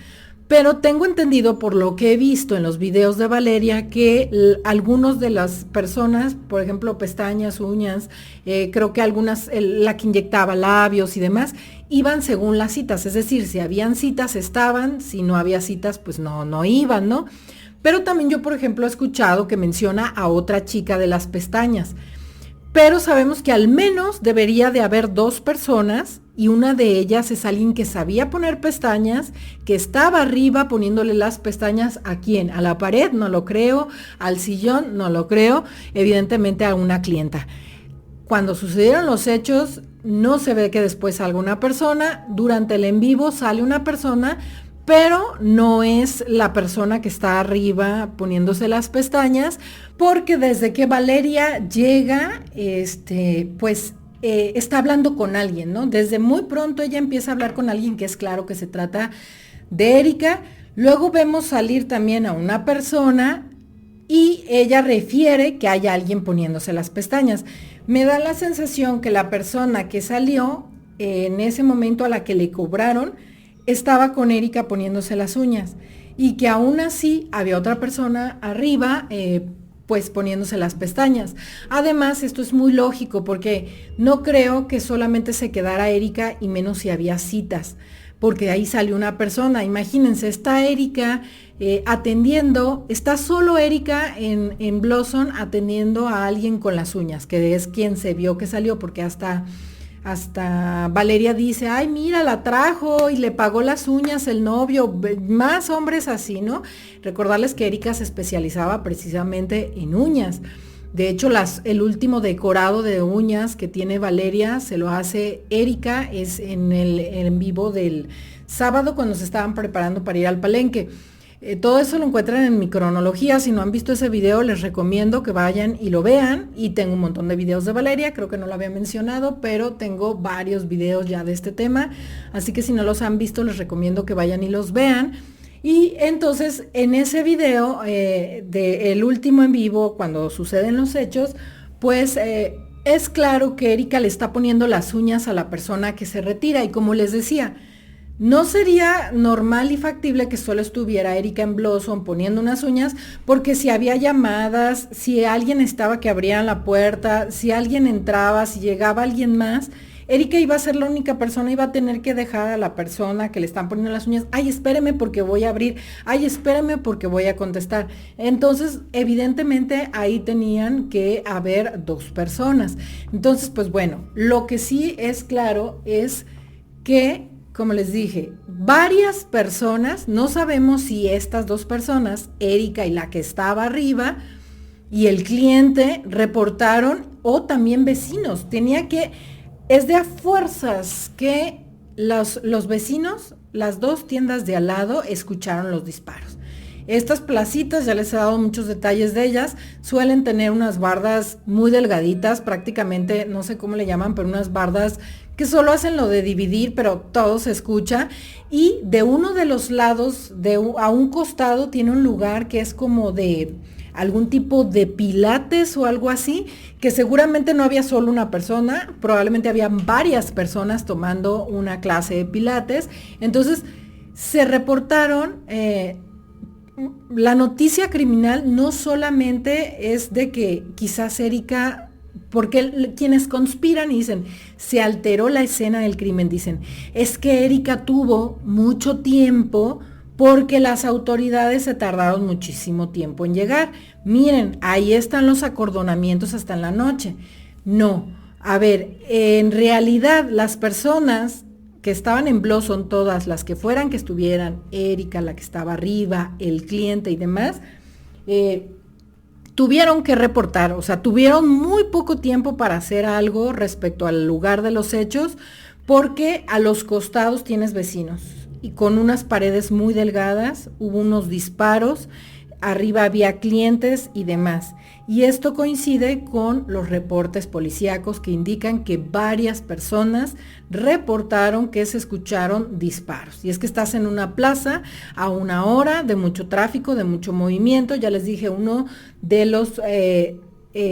Pero tengo entendido por lo que he visto en los videos de Valeria que algunos de las personas, por ejemplo, pestañas, uñas, creo que algunas, la que inyectaba labios y demás, iban según las citas. Es decir, si habían citas estaban, si no había citas pues no iban, ¿no? Pero también yo, por ejemplo, he escuchado que menciona a otra chica de las pestañas. Pero sabemos que al menos debería de haber 2 personas, y una de ellas es alguien que sabía poner pestañas, que estaba arriba poniéndole las pestañas. ¿A quién? ¿A la pared? No lo creo. ¿Al sillón? No lo creo. Evidentemente a una clienta. Cuando sucedieron los hechos, no se ve que después salga una persona. Durante el en vivo sale una persona, pero no es la persona que está arriba poniéndose las pestañas, porque desde que Valeria llega, pues está hablando con alguien, ¿no? Desde muy pronto ella empieza a hablar con alguien, que es claro que se trata de Erika. Luego vemos salir también a una persona y ella refiere que hay alguien poniéndose las pestañas. Me da la sensación que la persona que salió en ese momento, a la que le cobraron, estaba con Erika poniéndose las uñas, y que aún así había otra persona arriba pues poniéndose las pestañas. Además, esto es muy lógico, porque no creo que solamente se quedara Erika, y menos si había citas, porque ahí salió una persona. Imagínense, está Erika atendiendo, está solo Erika en Blossom atendiendo a alguien con las uñas, que es quien se vio que salió, porque hasta Valeria dice, ay, mira, la trajo y le pagó las uñas el novio. Más hombres así, ¿no? Recordarles que Erika se especializaba precisamente en uñas. De hecho, el último decorado de uñas que tiene Valeria se lo hace Erika, es en el en vivo del sábado cuando se estaban preparando para ir al Palenque. Todo eso lo encuentran en mi cronología. Si no han visto ese video, les recomiendo que vayan y lo vean. Y tengo un montón de videos de Valeria, creo que no lo había mencionado, pero tengo varios videos ya de este tema. Así que si no los han visto, les recomiendo que vayan y los vean. Y entonces en ese video del último en vivo, cuando suceden los hechos, pues es claro que Erika le está poniendo las uñas a la persona que se retira. Y como les decía, no sería normal y factible que solo estuviera Erika en Blossom poniendo unas uñas, porque si había llamadas, si alguien estaba que abrieran la puerta, si alguien entraba, si llegaba alguien más, Erika iba a ser la única persona, iba a tener que dejar a la persona que le están poniendo las uñas, ay, espéreme porque voy a abrir, ay, espéreme porque voy a contestar. Entonces, evidentemente, ahí tenían que haber dos personas. Entonces, pues bueno, lo que sí es claro es que, como les dije, varias personas, no sabemos si estas dos personas, Erika y la que estaba arriba, y el cliente, reportaron, o también vecinos. Es de a fuerzas que los vecinos, las dos tiendas de al lado, escucharon los disparos. Estas placitas, ya les he dado muchos detalles de ellas, suelen tener unas bardas muy delgaditas, prácticamente, no sé cómo le llaman, pero unas bardas que solo hacen lo de dividir, pero todo se escucha. Y de uno de los lados, a un costado, tiene un lugar que es como de algún tipo de pilates o algo así, que seguramente no había solo una persona, probablemente habían varias personas tomando una clase de pilates. Entonces se reportaron, la noticia criminal no solamente es de que quizás Erika, porque quienes conspiran y dicen, se alteró la escena del crimen, dicen, es que Erika tuvo mucho tiempo porque las autoridades se tardaron muchísimo tiempo en llegar. Miren, ahí están los acordonamientos hasta en la noche. No, a ver, en realidad las personas que estaban en Blossom, todas las que fueran que estuvieran, Erika, la que estaba arriba, el cliente y demás, tuvieron que reportar, o sea, tuvieron muy poco tiempo para hacer algo respecto al lugar de los hechos, porque a los costados tienes vecinos y con unas paredes muy delgadas, hubo unos disparos, arriba había clientes y demás. Y esto coincide con los reportes policíacos que indican que varias personas reportaron que se escucharon disparos. Y es que estás en una plaza a una hora de mucho tráfico, de mucho movimiento. Ya les dije, uno de los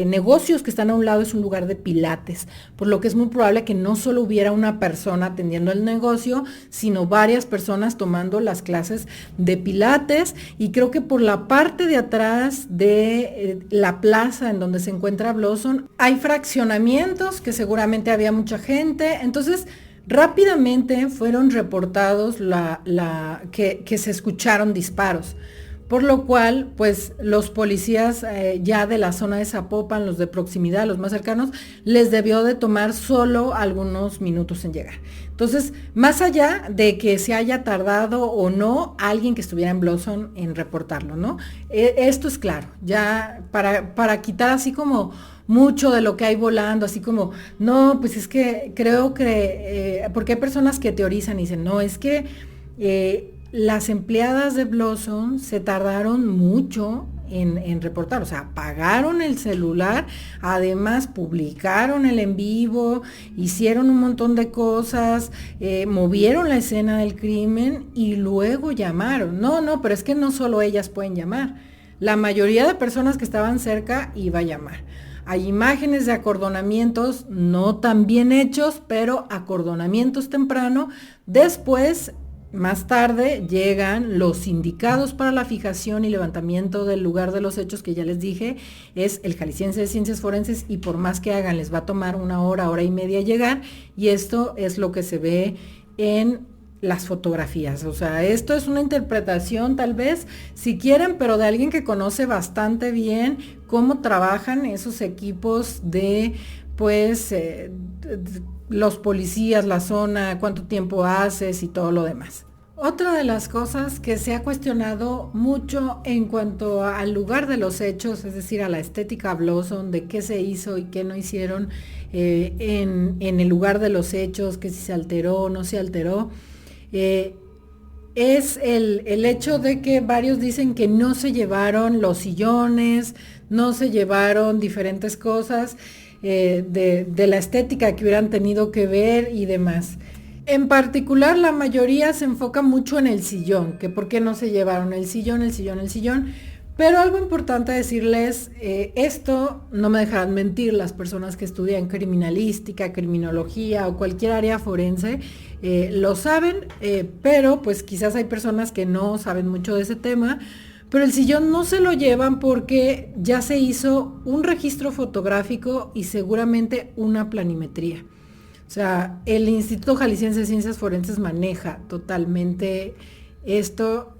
negocios que están a un lado es un lugar de pilates, por lo que es muy probable que no solo hubiera una persona atendiendo el negocio, sino varias personas tomando las clases de pilates. Y creo que por la parte de atrás de la plaza en donde se encuentra Blossom hay fraccionamientos que seguramente había mucha gente. Entonces rápidamente fueron reportados que se escucharon disparos. Por lo cual, pues los policías ya de la zona de Zapopan, los de proximidad, los más cercanos, les debió de tomar solo algunos minutos en llegar. Entonces, más allá de que se haya tardado o no alguien que estuviera en Blossom en reportarlo, ¿no? Esto es claro, ya para quitar así como mucho de lo que hay volando, así como, no, pues es que creo que, porque hay personas que teorizan y dicen, no, es que las empleadas de Blossom se tardaron mucho en reportar, o sea, apagaron el celular, además publicaron el en vivo, hicieron un montón de cosas, movieron la escena del crimen y luego llamaron. No, pero es que no solo ellas pueden llamar, la mayoría de personas que estaban cerca iba a llamar. Hay imágenes de acordonamientos no tan bien hechos, pero acordonamientos temprano. Después, más tarde, llegan los indicados para la fijación y levantamiento del lugar de los hechos, que ya les dije, es el Jalisciense de Ciencias Forenses, y por más que hagan, les va a tomar una hora, hora y media llegar, y esto es lo que se ve en las fotografías. O sea, esto es una interpretación tal vez, si quieren, pero de alguien que conoce bastante bien cómo trabajan esos equipos de, pues, los policías, la zona, cuánto tiempo haces y todo lo demás. Otra de las cosas que se ha cuestionado mucho en cuanto al lugar de los hechos, es decir, a la estética Blossom, de qué se hizo y qué no hicieron en el lugar de los hechos, que si se alteró o no se alteró, es el hecho de que varios dicen que no se llevaron los sillones, no se llevaron diferentes cosas de la estética que hubieran tenido que ver y demás. En particular, la mayoría se enfoca mucho en el sillón, que por qué no se llevaron el sillón, el sillón, el sillón. Pero algo importante decirles, esto no me dejarán mentir las personas que estudian criminalística, criminología o cualquier área forense, lo saben, pero pues quizás hay personas que no saben mucho de ese tema. Pero el sillón no se lo llevan porque ya se hizo un registro fotográfico y seguramente una planimetría. O sea, el Instituto Jalisciense de Ciencias Forenses maneja totalmente esto.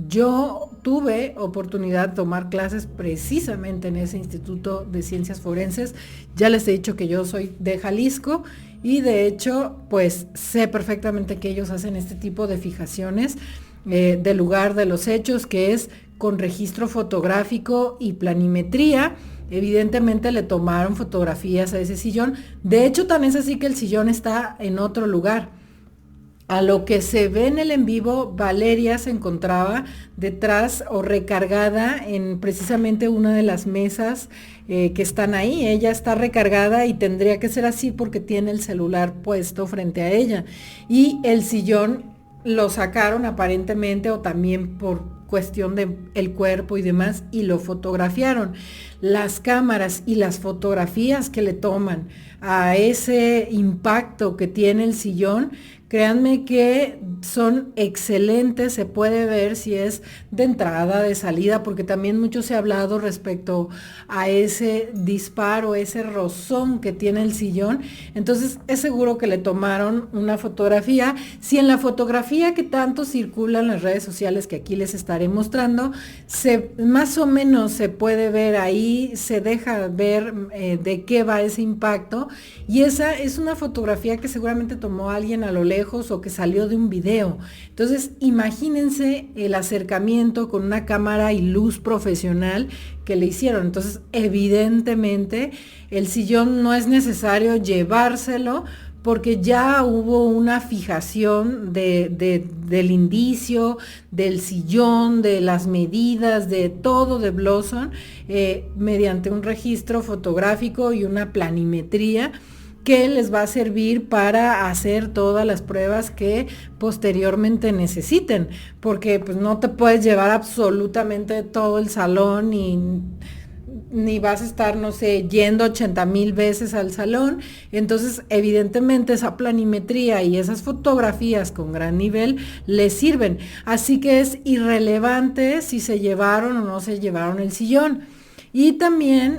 Yo tuve oportunidad de tomar clases precisamente en ese Instituto de Ciencias Forenses. Ya les he dicho que yo soy de Jalisco y de hecho, pues sé perfectamente que ellos hacen este tipo de fijaciones del lugar de los hechos, que es con registro fotográfico y planimetría. Evidentemente le tomaron fotografías a ese sillón. De hecho, tan es así que el sillón está en otro lugar. A lo que se ve en el en vivo, Valeria se encontraba detrás o recargada en precisamente una de las mesas que están ahí. Ella está recargada y tendría que ser así porque tiene el celular puesto frente a ella. Y el sillón lo sacaron aparentemente o también por cuestión de el cuerpo y demás y lo fotografiaron. Las cámaras y las fotografías que le toman a ese impacto que tiene el sillón, créanme que son excelentes, se puede ver si es de entrada, de salida, porque también mucho se ha hablado respecto a ese disparo, ese rozón que tiene el sillón. Entonces es seguro que le tomaron una fotografía. Si en la fotografía que tanto circula en las redes sociales, que aquí les estaré mostrando, más o menos se puede ver ahí, se deja ver de qué va ese impacto, y esa es una fotografía que seguramente tomó alguien a lo lejos o que salió de un video. Entonces imagínense el acercamiento con una cámara y luz profesional que le hicieron. Entonces evidentemente el sillón no es necesario llevárselo porque ya hubo una fijación del indicio, del sillón, de las medidas, de todo de Blossom, mediante un registro fotográfico y una planimetría que les va a servir para hacer todas las pruebas que posteriormente necesiten, porque pues no te puedes llevar absolutamente todo el salón ni vas a estar, no sé, yendo 80,000 veces al salón. Entonces, evidentemente, esa planimetría y esas fotografías con gran nivel les sirven. Así que es irrelevante si se llevaron o no se llevaron el sillón. Y también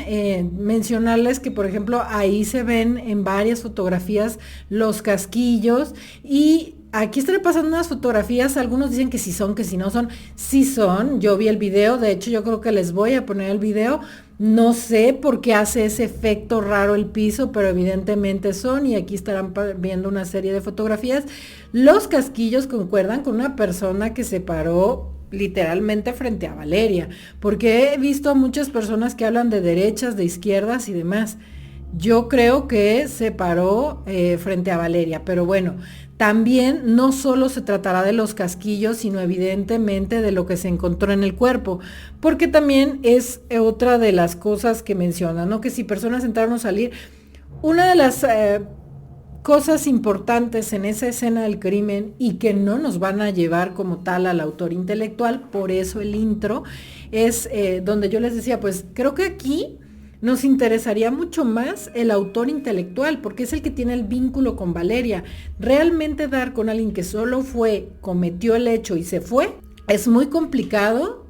mencionarles que, por ejemplo, ahí se ven en varias fotografías los casquillos y aquí estaré pasando unas fotografías, algunos dicen que sí son, que si no son, sí son. Yo vi el video, de hecho yo creo que les voy a poner el video. No sé por qué hace ese efecto raro el piso, pero evidentemente son, y aquí estarán viendo una serie de fotografías. Los casquillos concuerdan con una persona que se paró literalmente frente a Valeria, porque he visto a muchas personas que hablan de derechas, de izquierdas y demás. Yo creo que se paró frente a Valeria, pero bueno, también no solo se tratará de los casquillos, sino evidentemente de lo que se encontró en el cuerpo, porque también es otra de las cosas que mencionan, ¿no? Que si personas entraron o salir, una de las cosas importantes en esa escena del crimen y que no nos van a llevar como tal al autor intelectual, por eso el intro, es donde yo les decía, pues creo que aquí nos interesaría mucho más el autor intelectual, porque es el que tiene el vínculo con Valeria. Realmente dar con alguien que solo cometió el hecho y se fue, es muy complicado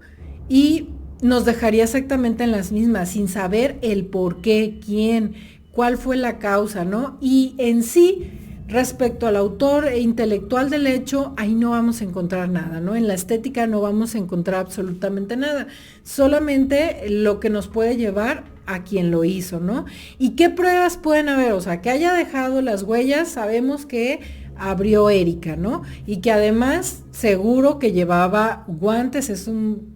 y nos dejaría exactamente en las mismas, sin saber el por qué, quién, cuál fue la causa, ¿no? Y en sí, respecto al autor intelectual del hecho, ahí no vamos a encontrar nada, ¿no? En la estética no vamos a encontrar absolutamente nada, solamente lo que nos puede llevar a quien lo hizo, ¿no? ¿Y qué pruebas pueden haber? O sea, que haya dejado las huellas, sabemos que abrió Erika, ¿no? Y que además seguro que llevaba guantes, es un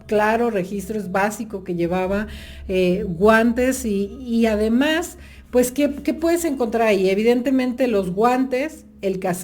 claro registro, es básico que llevaba guantes y además, pues, ¿qué puedes encontrar ahí? Evidentemente los guantes,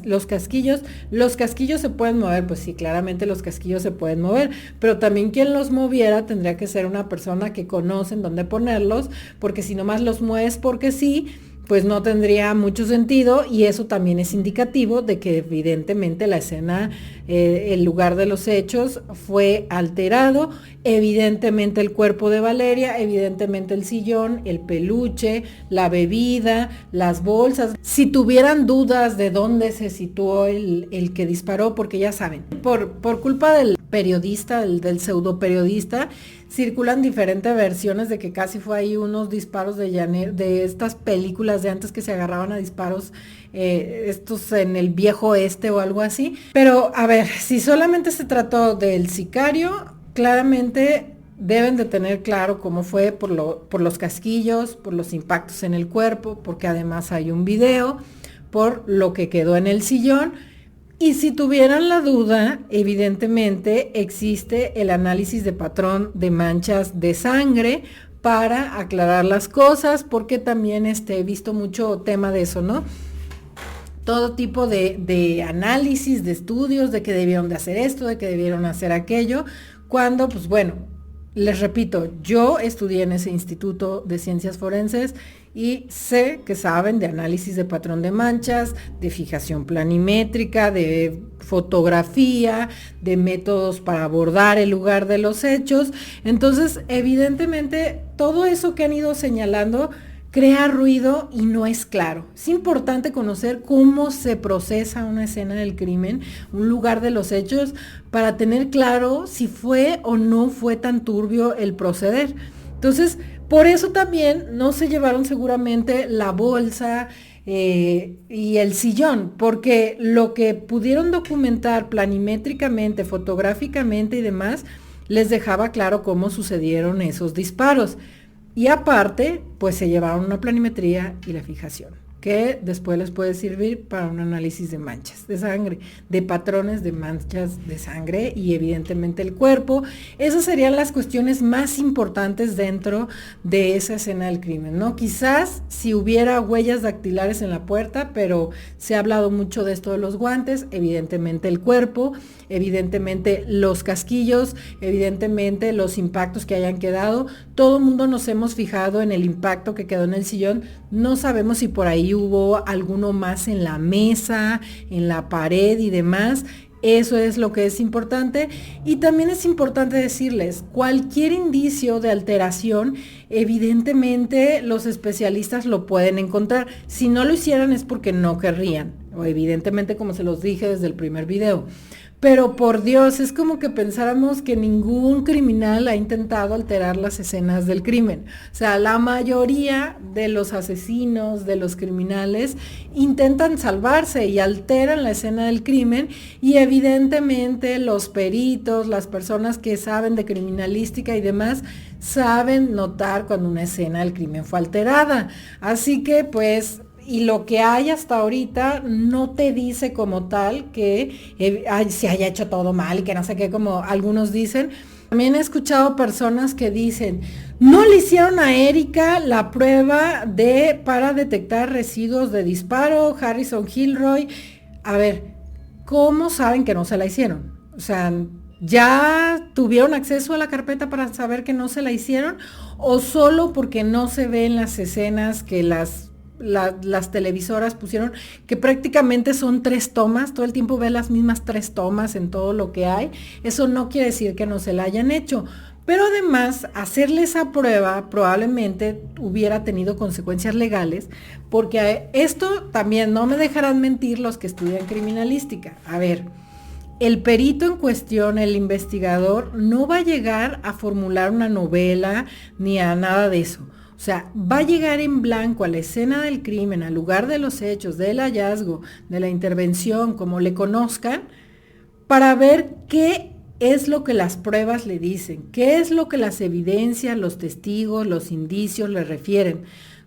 los casquillos se pueden mover, pues sí, claramente los casquillos se pueden mover, pero también quien los moviera tendría que ser una persona que conoce en dónde ponerlos, porque si nomás los mueves porque sí, pues no tendría mucho sentido y eso también es indicativo de que evidentemente la escena, el lugar de los hechos fue alterado, evidentemente el cuerpo de Valeria, evidentemente el sillón, el peluche, la bebida, las bolsas. Si tuvieran dudas de dónde se situó el que disparó, porque ya saben, por culpa del periodista, del pseudo periodista, circulan diferentes versiones de que casi fue ahí unos disparos de estas películas de antes que se agarraban a disparos, estos en el viejo oeste o algo así. Pero a ver, si solamente se trató del sicario, claramente deben de tener claro cómo fue por los casquillos, por los impactos en el cuerpo, porque además hay un video, por lo que quedó en el sillón. Y si tuvieran la duda, evidentemente existe el análisis de patrón de manchas de sangre para aclarar las cosas, porque también he visto mucho tema de eso, ¿no? Todo tipo de análisis, de estudios, de que debieron de hacer esto, de que debieron hacer aquello, cuando, pues bueno, les repito, yo estudié en ese Instituto de Ciencias Forenses y sé que saben de análisis de patrón de manchas, de fijación planimétrica, de fotografía, de métodos para abordar el lugar de los hechos. Entonces, evidentemente, todo eso que han ido señalando crea ruido y no es claro. Es importante conocer cómo se procesa una escena del crimen, un lugar de los hechos, para tener claro si fue o no fue tan turbio el proceder. Entonces, por eso también no se llevaron seguramente la bolsa y el sillón, porque lo que pudieron documentar planimétricamente, fotográficamente y demás, les dejaba claro cómo sucedieron esos disparos. Y aparte, pues se llevaron una planimetría y la fijación, que después les puede servir para un análisis de manchas de sangre, de patrones de manchas de sangre y evidentemente el cuerpo. Esas serían las cuestiones más importantes dentro de esa escena del crimen, ¿no? Quizás si hubiera huellas dactilares en la puerta, pero se ha hablado mucho de esto de los guantes, evidentemente el cuerpo, evidentemente los casquillos, evidentemente los impactos que hayan quedado. Todo el mundo nos hemos fijado en el impacto que quedó en el sillón. No sabemos si por ahí hubo alguno más en la mesa, en la pared y demás. Eso es lo que es importante. Y también es importante decirles, cualquier indicio de alteración, evidentemente los especialistas lo pueden encontrar. Si no lo hicieran es porque no querrían, o evidentemente como se los dije desde el primer video. Pero por Dios, es como que pensáramos que ningún criminal ha intentado alterar las escenas del crimen. O sea, la mayoría de los asesinos, de los criminales, intentan salvarse y alteran la escena del crimen, y evidentemente los peritos, las personas que saben de criminalística y demás, saben notar cuando una escena del crimen fue alterada. Así que pues, y lo que hay hasta ahorita no te dice como tal que se haya hecho todo mal y que no sé qué, como algunos dicen. También he escuchado personas que dicen, no le hicieron a Erika la prueba para detectar residuos de disparo, Harrison Gilroy. A ver, ¿cómo saben que no se la hicieron? O sea, ¿ya tuvieron acceso a la carpeta para saber que no se la hicieron? ¿O solo porque no se ven las escenas que las televisoras pusieron, que prácticamente son 3 tomas, todo el tiempo ve las mismas 3 tomas en todo lo que hay? Eso no quiere decir que no se la hayan hecho, pero además hacerle esa prueba probablemente hubiera tenido consecuencias legales, porque esto también no me dejarán mentir los que estudian criminalística. A ver, el perito en cuestión, el investigador, no va a llegar a formular una novela ni a nada de eso. O sea, va a llegar en blanco a la escena del crimen, al lugar de los hechos, del hallazgo, de la intervención, como le conozcan, para ver qué es lo que las pruebas le dicen, qué es lo que las evidencias, los testigos, los indicios le refieren.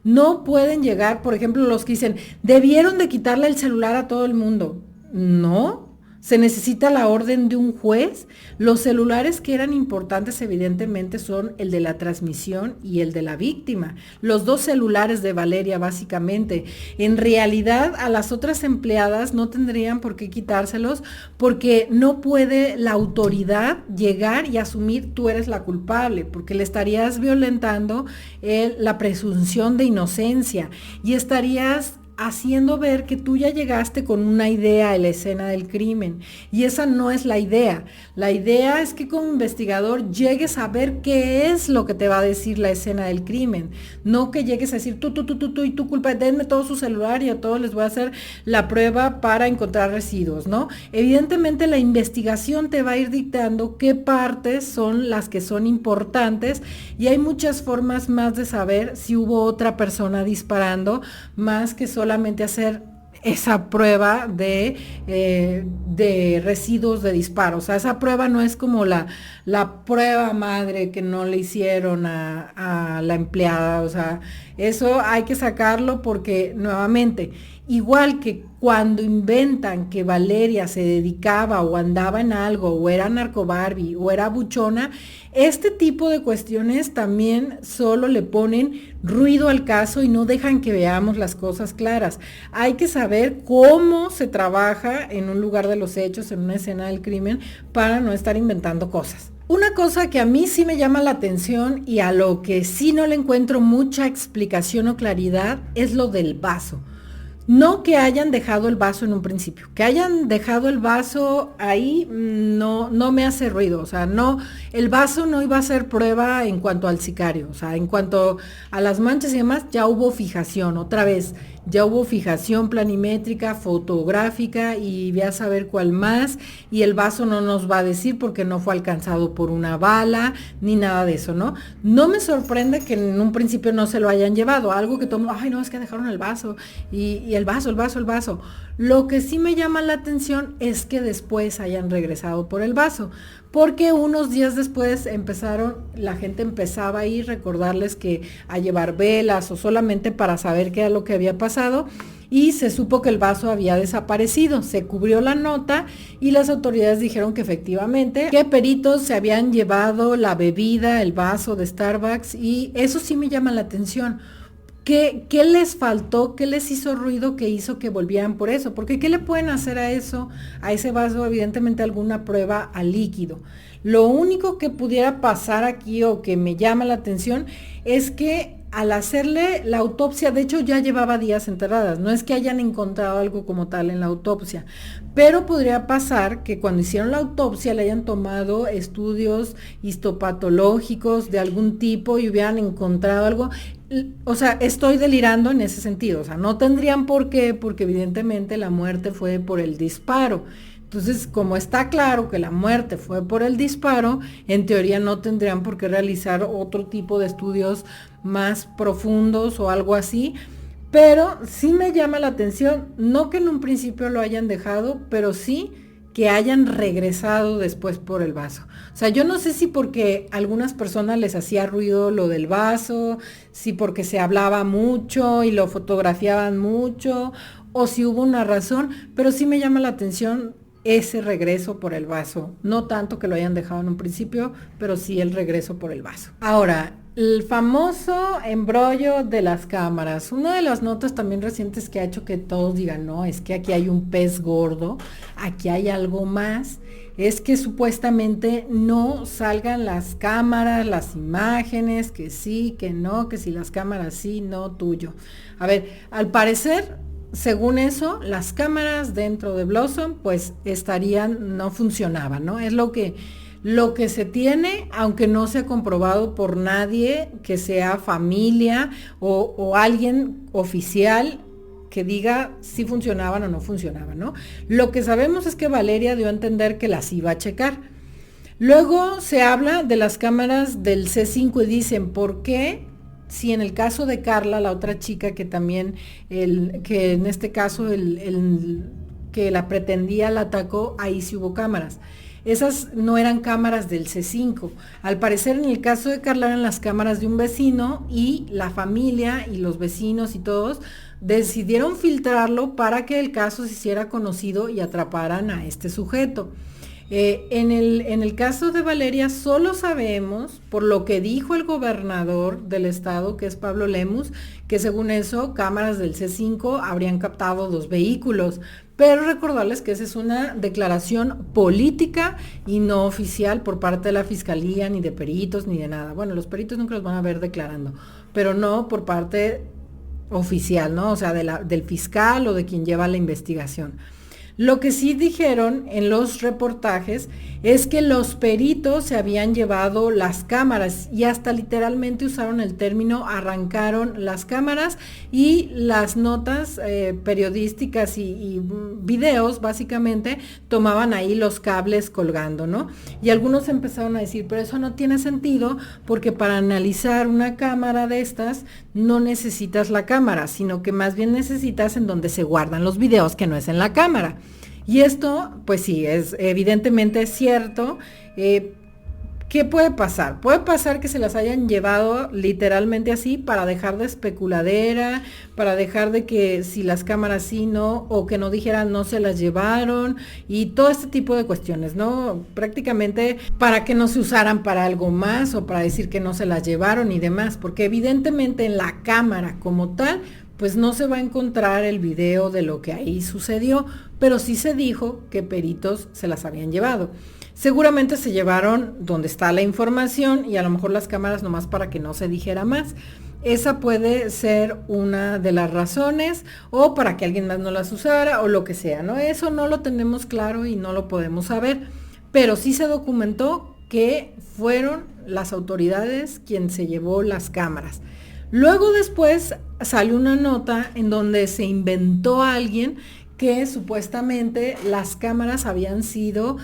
No pueden llegar, por ejemplo, los que dicen, debieron de quitarle el celular a todo el mundo. No, se necesita la orden de un juez. Los celulares que eran importantes evidentemente son el de la transmisión y el de la víctima. Los dos celulares de Valeria básicamente. En realidad a las otras empleadas no tendrían por qué quitárselos porque no puede la autoridad llegar y asumir tú eres la culpable porque le estarías violentando la presunción de inocencia y estarías haciendo ver que tú ya llegaste con una idea a la escena del crimen. Y esa no es la idea. La idea es que como investigador llegues a ver qué es lo que te va a decir la escena del crimen. No que llegues a decir tú y tu culpa, denme todo su celular y a todos les voy a hacer la prueba para encontrar residuos, ¿no? Evidentemente la investigación te va a ir dictando qué partes son las que son importantes y hay muchas formas más de saber si hubo otra persona disparando, más que solamente hacer esa prueba de residuos de disparo. O sea, esa prueba no es como la prueba madre que no le hicieron a la empleada. O sea, eso hay que sacarlo porque nuevamente, igual que cuando inventan que Valeria se dedicaba o andaba en algo, o era narcobarbie, o era buchona, este tipo de cuestiones también solo le ponen ruido al caso y no dejan que veamos las cosas claras. Hay que saber cómo se trabaja en un lugar de los hechos, en una escena del crimen, para no estar inventando cosas. Una cosa que a mí sí me llama la atención y a lo que sí no le encuentro mucha explicación o claridad es lo del vaso. No que hayan dejado el vaso en un principio, que hayan dejado el vaso ahí no me hace ruido, o sea, no, el vaso no iba a ser prueba en cuanto al sicario, o sea, en cuanto a las manchas y demás, ya hubo fijación, otra vez, ya hubo fijación planimétrica, fotográfica y ve a saber cuál más, y el vaso no nos va a decir porque no fue alcanzado por una bala, ni nada de eso, ¿no? No me sorprende que en un principio no se lo hayan llevado, algo que tomó, ay no, es que dejaron el vaso, y el vaso. Lo que sí me llama la atención es que después hayan regresado por el vaso, porque unos días después la gente empezaba a ir, recordarles que a llevar velas o solamente para saber qué era lo que había pasado, y se supo que el vaso había desaparecido, se cubrió la nota y las autoridades dijeron que efectivamente, que peritos se habían llevado la bebida, el vaso de Starbucks, y eso sí me llama la atención. ¿Qué les faltó? ¿Qué les hizo ruido que hizo que volvieran por eso? Porque ¿qué le pueden hacer a eso, a ese vaso? Evidentemente alguna prueba a líquido. Lo único que pudiera pasar aquí o que me llama la atención es que al hacerle la autopsia, de hecho ya llevaba días enterradas, no es que hayan encontrado algo como tal en la autopsia, pero podría pasar que cuando hicieron la autopsia le hayan tomado estudios histopatológicos de algún tipo y hubieran encontrado algo. O sea, estoy delirando en ese sentido, o sea, no tendrían por qué, porque evidentemente la muerte fue por el disparo. Entonces, como está claro que la muerte fue por el disparo, en teoría no tendrían por qué realizar otro tipo de estudios más profundos o algo así, pero sí me llama la atención, no que en un principio lo hayan dejado, pero sí que hayan regresado después por el vaso. O sea, yo no sé si porque a algunas personas les hacía ruido lo del vaso, si porque se hablaba mucho y lo fotografiaban mucho, o si hubo una razón, pero sí me llama la atención ese regreso por el vaso. No tanto que lo hayan dejado en un principio, pero sí el regreso por el vaso. Ahora, el famoso embrollo de las cámaras. Una de las notas también recientes que ha hecho que todos digan, no, es que aquí hay un pez gordo, aquí hay algo más, es que supuestamente no salgan las cámaras, las imágenes, que sí, que no, que si las cámaras sí, no, tuyo. A ver, al parecer, según eso, las cámaras dentro de Blossom pues no funcionaban, ¿no? Es lo que se tiene, aunque no se ha comprobado por nadie que sea familia o alguien oficial que diga si funcionaban o no funcionaban, ¿no? Lo que sabemos es que Valeria dio a entender que las iba a checar. Luego se habla de las cámaras del C5 y dicen, ¿por qué? Si en el caso de Carla, la otra chica que también, que en este caso que la pretendía la atacó, ahí sí hubo cámaras. esas no eran cámaras del C5. Al parecer, en el caso de Carla, eran las cámaras de un vecino y la familia y los vecinos y todos decidieron filtrarlo para que el caso se hiciera conocido y atraparan a este sujeto. En el caso de Valeria solo sabemos, por lo que dijo el gobernador del estado, que es Pablo Lemus, que según eso cámaras del C5 habrían captado 2 vehículos, pero recordarles que esa es una declaración política y no oficial por parte de la fiscalía, ni de peritos, ni de nada. Bueno, los peritos nunca los van a ver declarando, pero no por parte oficial, ¿no? O sea, del fiscal o de quien lleva la investigación. Lo que sí dijeron en los reportajes es que los peritos se habían llevado las cámaras y hasta literalmente usaron el término arrancaron las cámaras, y las notas periodísticas y videos básicamente tomaban ahí los cables colgando, ¿no? Y algunos empezaron a decir, pero eso no tiene sentido porque para analizar una cámara de estas no necesitas la cámara, sino que más bien necesitas en donde se guardan los videos, que no es en la cámara. Y esto, pues sí, es evidentemente cierto. ¿Qué puede pasar? Puede pasar que se las hayan llevado literalmente así para dejar de especuladera, para dejar de que si las cámaras sí, no, o que no dijeran no se las llevaron, y todo este tipo de cuestiones, ¿no? Prácticamente para que no se usaran para algo más o para decir que no se las llevaron y demás, porque evidentemente en la cámara como tal, pues no se va a encontrar el video de lo que ahí sucedió, pero sí se dijo que peritos se las habían llevado. Seguramente se llevaron donde está la información y a lo mejor las cámaras nomás para que no se dijera más. Esa puede ser una de las razones, o para que alguien más no las usara o lo que sea, ¿no? Eso no lo tenemos claro y no lo podemos saber, pero sí se documentó que fueron las autoridades quien se llevó las cámaras. Luego después salió una nota en donde se inventó a alguien que supuestamente las cámaras habían sido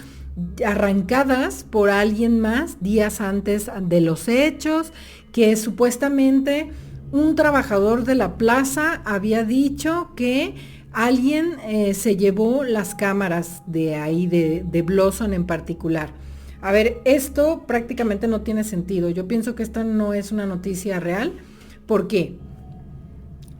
arrancadas por alguien más días antes de los hechos, que supuestamente un trabajador de la plaza había dicho que alguien se llevó las cámaras de ahí, de Blossom en particular. A ver, esto prácticamente no tiene sentido. Yo pienso que esta no es una noticia real. ¿Por qué?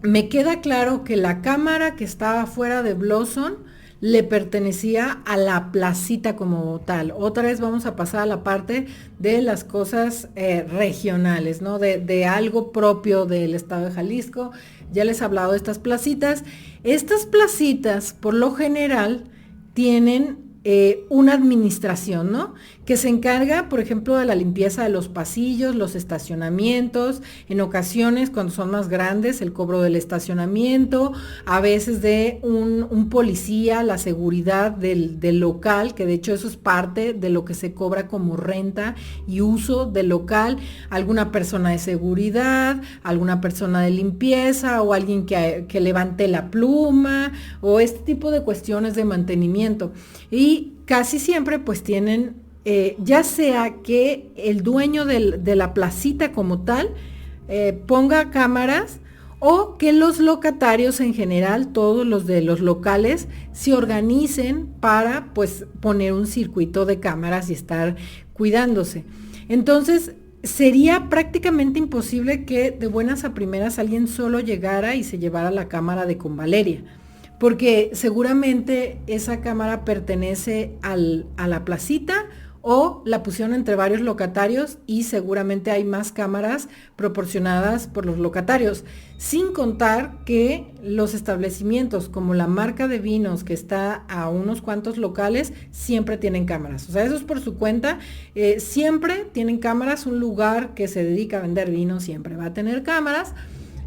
Me queda claro que la cámara que estaba fuera de Blossom le pertenecía a la placita como tal. Otra vez vamos a pasar a la parte de las cosas regionales, ¿no? De algo propio del estado de Jalisco. Ya les he hablado de estas placitas. Estas placitas, por lo general, tienen una administración, ¿no? Que se encarga, por ejemplo, de la limpieza de los pasillos, los estacionamientos, en ocasiones, cuando son más grandes, el cobro del estacionamiento, a veces de un policía, la seguridad del local, que de hecho eso es parte de lo que se cobra como renta y uso del local, alguna persona de seguridad, alguna persona de limpieza, o alguien que levante la pluma, o este tipo de cuestiones de mantenimiento. Y casi siempre pues tienen, ya sea que el dueño de la placita como tal ponga cámaras, o que los locatarios en general, todos los de los locales, se organicen para pues poner un circuito de cámaras y estar cuidándose. Entonces sería prácticamente imposible que de buenas a primeras alguien solo llegara y se llevara la cámara de Convaleria, porque seguramente esa cámara pertenece a la placita, o la pusieron entre varios locatarios y seguramente hay más cámaras proporcionadas por los locatarios, sin contar que los establecimientos como la marca de vinos que está a unos cuantos locales siempre tienen cámaras. O sea, eso es por su cuenta, siempre tienen cámaras. Un lugar que se dedica a vender vino siempre va a tener cámaras.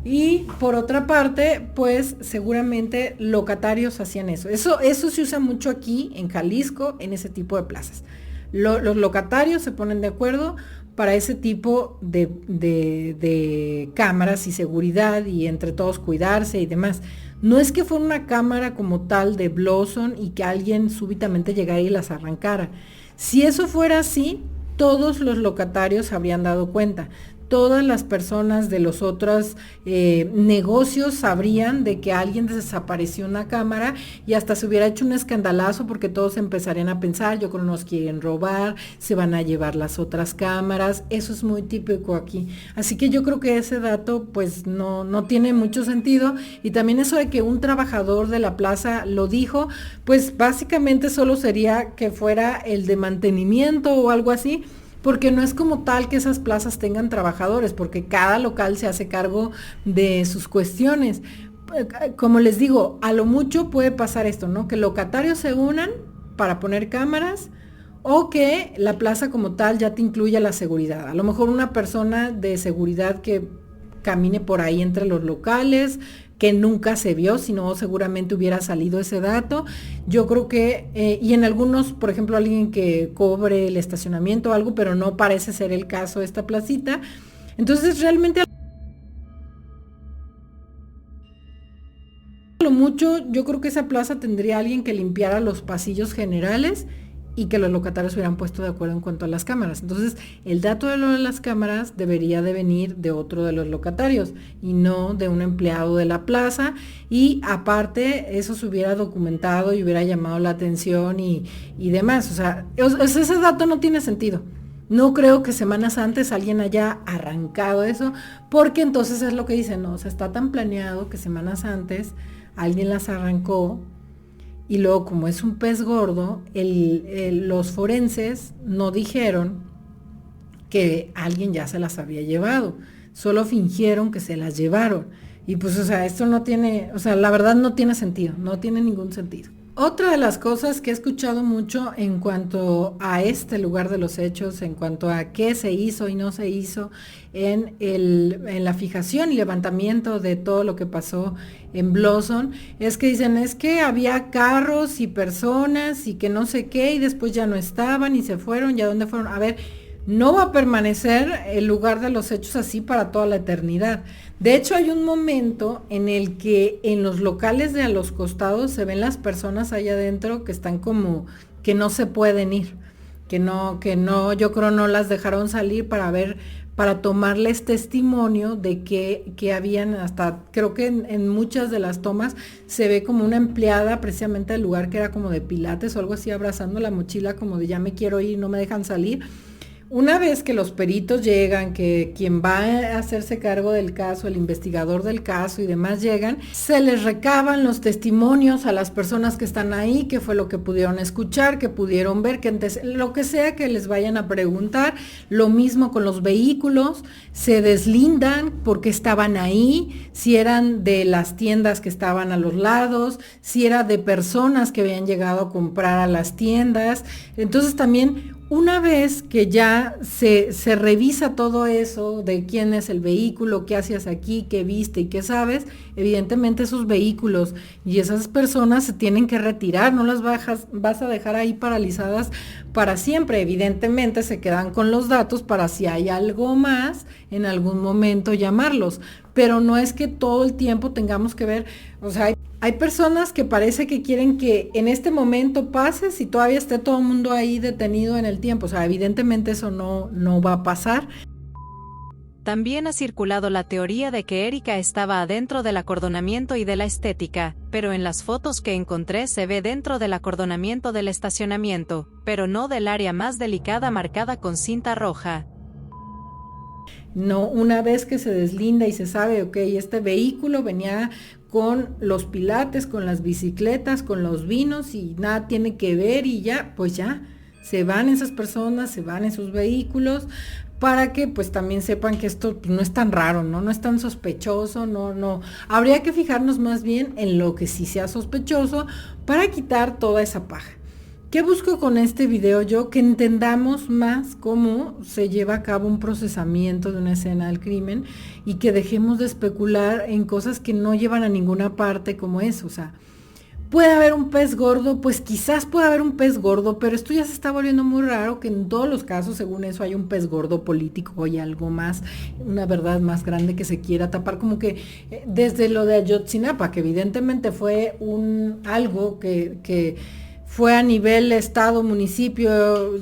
Y por otra parte, pues seguramente locatarios hacían eso. Eso se usa mucho aquí en Jalisco, en ese tipo de plazas. Los locatarios se ponen de acuerdo para ese tipo de cámaras y seguridad, y entre todos cuidarse y demás. No es que fuera una cámara como tal de Blossom y que alguien súbitamente llegara y las arrancara. Si eso fuera así, todos los locatarios habrían dado cuenta. todas las personas de los otros negocios sabrían de que alguien desapareció una cámara y hasta se hubiera hecho un escandalazo porque todos empezarían a pensar, yo creo que nos quieren robar, se van a llevar las otras cámaras, eso es muy típico aquí. Así que yo creo que ese dato pues no tiene mucho sentido, y también eso de que un trabajador de la plaza lo dijo, pues básicamente solo sería que fuera el de mantenimiento o algo así, porque no es como tal que esas plazas tengan trabajadores, porque cada local se hace cargo de sus cuestiones. Como les digo, a lo mucho puede pasar esto, ¿no? Que locatarios se unan para poner cámaras, o que la plaza como tal ya te incluya la seguridad. A lo mejor una persona de seguridad que camine por ahí entre los locales, que nunca se vio, si no seguramente hubiera salido ese dato. Yo creo que, y en algunos, por ejemplo, alguien que cobre el estacionamiento o algo, pero no parece ser el caso de esta placita. Entonces realmente a lo mucho yo creo que esa plaza tendría alguien que limpiara los pasillos generales y que los locatarios hubieran puesto de acuerdo en cuanto a las cámaras. Entonces, el dato de lo de las cámaras debería de venir de otro de los locatarios y no de un empleado de la plaza, y aparte eso se hubiera documentado y hubiera llamado la atención y demás. O sea, ese dato no tiene sentido. No creo que semanas antes alguien haya arrancado eso, porque entonces es lo que dicen, no, o sea, está tan planeado que semanas antes alguien las arrancó. Y luego, como es un pez gordo, los forenses no dijeron que alguien ya se las había llevado, solo fingieron que se las llevaron. Y pues, o sea, esto no tiene, o sea, la verdad no tiene sentido, no tiene ningún sentido. Otra de las cosas que he escuchado mucho en cuanto a este lugar de los hechos, en cuanto a qué se hizo y no se hizo en la fijación y levantamiento de todo lo que pasó en Blossom, es que dicen, es que había carros y personas y que no sé qué, y después ya no estaban y se fueron, ¿y a dónde fueron? A ver, no va a permanecer el lugar de los hechos así para toda la eternidad. De hecho, hay un momento en el que en los locales de a los costados se ven las personas allá adentro que están como que no se pueden ir, que no, yo creo no las dejaron salir para ver, para tomarles testimonio de que habían, hasta creo que en muchas de las tomas se ve como una empleada precisamente del lugar que era como de pilates o algo así, abrazando la mochila como de ya me quiero ir, no me dejan salir. Una vez que los peritos llegan, que quien va a hacerse cargo del caso, el investigador del caso y demás llegan, se les recaban los testimonios a las personas que están ahí, qué fue lo que pudieron escuchar, que pudieron ver, que lo que sea que les vayan a preguntar. Lo mismo con los vehículos, se deslindan porque estaban ahí, si eran de las tiendas que estaban a los lados, si era de personas que habían llegado a comprar a las tiendas. Entonces también, una vez que ya se revisa todo eso de quién es el vehículo, qué hacías aquí, qué viste y qué sabes, evidentemente esos vehículos y esas personas se tienen que retirar, no las vas a dejar ahí paralizadas para siempre. Evidentemente se quedan con los datos para si hay algo más, en algún momento llamarlos, pero no es que todo el tiempo tengamos que ver, o sea, hay personas que parece que quieren que en este momento pase si todavía esté todo el mundo ahí detenido en el tiempo. O sea, evidentemente eso no va a pasar. También ha circulado la teoría de que Erika estaba adentro del acordonamiento y de la estética, pero en las fotos que encontré se ve dentro del acordonamiento del estacionamiento, pero no del área más delicada marcada con cinta roja. No, una vez que se deslinda y se sabe, ok, este vehículo venía con los pilates, con las bicicletas, con los vinos y nada tiene que ver y ya, pues ya, se van esas personas, se van esos vehículos, para que pues también sepan que esto no es tan raro, no es tan sospechoso, no, habría que fijarnos más bien en lo que sí sea sospechoso para quitar toda esa paja. ¿Qué busco con este video yo? Que entendamos más cómo se lleva a cabo un procesamiento de una escena del crimen y que dejemos de especular en cosas que no llevan a ninguna parte como eso. O sea, ¿puede haber un pez gordo? Pues quizás puede haber un pez gordo, pero esto ya se está volviendo muy raro, que en todos los casos, según eso, hay un pez gordo político o hay algo más, una verdad más grande que se quiera tapar, como que desde lo de Ayotzinapa, que evidentemente fue algo que fue a nivel estado, municipio,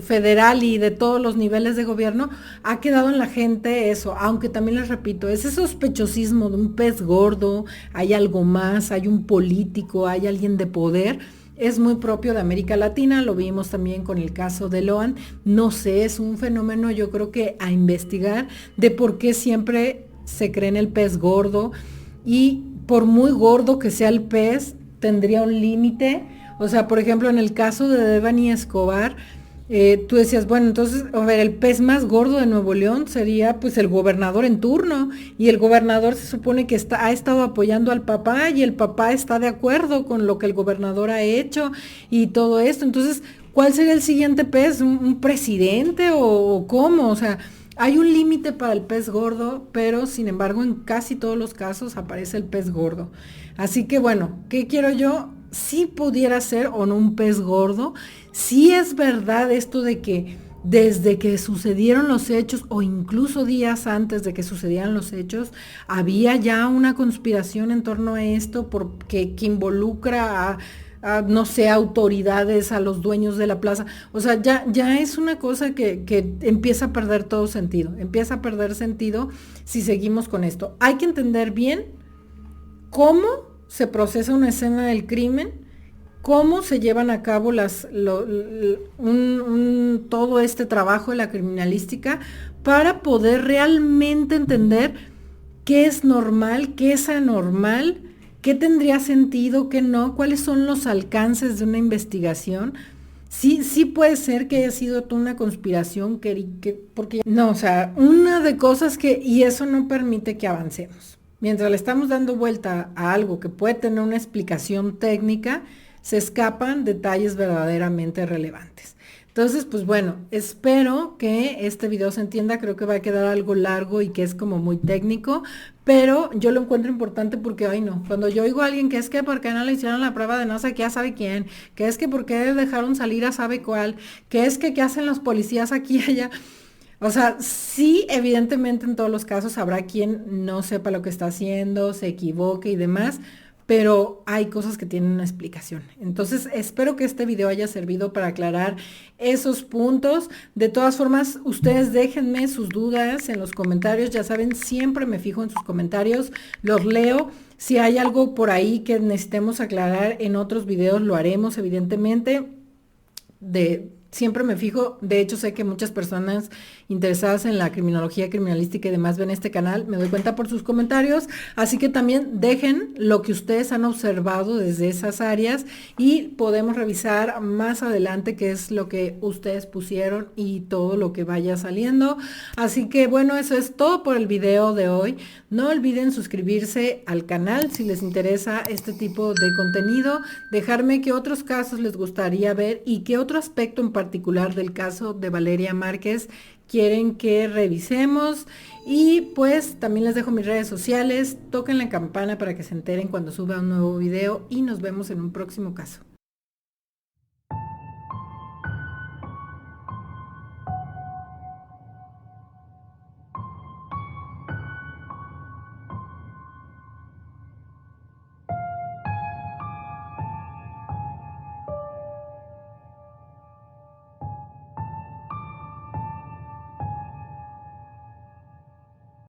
federal y de todos los niveles de gobierno, ha quedado en la gente eso, aunque también les repito, ese sospechosismo de un pez gordo, hay algo más, hay un político, hay alguien de poder, es muy propio de América Latina, lo vimos también con el caso de Loan, no sé, es un fenómeno yo creo que a investigar de por qué siempre se cree en el pez gordo y por muy gordo que sea el pez, tendría un límite. O sea, por ejemplo, en el caso de Devani Escobar, tú decías, bueno, entonces, a ver, el pez más gordo de Nuevo León sería pues el gobernador en turno, y el gobernador se supone que ha estado apoyando al papá y el papá está de acuerdo con lo que el gobernador ha hecho y todo esto. Entonces, ¿cuál sería el siguiente pez? ¿Un presidente o cómo? O sea, hay un límite para el pez gordo, pero sin embargo en casi todos los casos aparece el pez gordo. Así que bueno, ¿qué quiero yo? Si pudiera ser o no un pez gordo, si es verdad esto de que desde que sucedieron los hechos o incluso días antes de que sucedieran los hechos, había ya una conspiración en torno a esto porque que involucra no sé, autoridades, a los dueños de la plaza. O sea, ya es una cosa que empieza a perder todo sentido, empieza a perder sentido si seguimos con esto. Hay que entender bien cómo se procesa una escena del crimen, cómo se llevan a cabo todo este trabajo de la criminalística para poder realmente entender qué es normal, qué es anormal, qué tendría sentido, qué no, cuáles son los alcances de una investigación. Sí puede ser que haya sido toda una conspiración, porque no, o sea, una de cosas y eso no permite que avancemos. Mientras le estamos dando vuelta a algo que puede tener una explicación técnica, se escapan detalles verdaderamente relevantes. Entonces, pues bueno, espero que este video se entienda, creo que va a quedar algo largo y que es como muy técnico, pero yo lo encuentro importante porque, ay no, cuando yo oigo a alguien que es que por qué no le hicieron la prueba de no sé qué a sabe quién, que es que por qué dejaron salir a sabe cuál, que es que qué hacen los policías aquí y allá. O sea, sí, evidentemente en todos los casos habrá quien no sepa lo que está haciendo, se equivoque y demás, pero hay cosas que tienen una explicación. Entonces, espero que este video haya servido para aclarar esos puntos. De todas formas, ustedes déjenme sus dudas en los comentarios. Ya saben, siempre me fijo en sus comentarios, los leo. Si hay algo por ahí que necesitemos aclarar en otros videos, lo haremos, evidentemente. Siempre me fijo, de hecho sé que muchas personas interesadas en la criminología, criminalística y demás ven este canal, me doy cuenta por sus comentarios, así que también dejen lo que ustedes han observado desde esas áreas y podemos revisar más adelante qué es lo que ustedes pusieron y todo lo que vaya saliendo. Así que bueno, eso es todo por el video de hoy. No olviden suscribirse al canal si les interesa este tipo de contenido, dejarme qué otros casos les gustaría ver y qué otro aspecto en particular del caso de Valeria Márquez quieren que revisemos. Y pues también les dejo mis redes sociales, toquen la campana para que se enteren cuando suba un nuevo video y nos vemos en un próximo caso.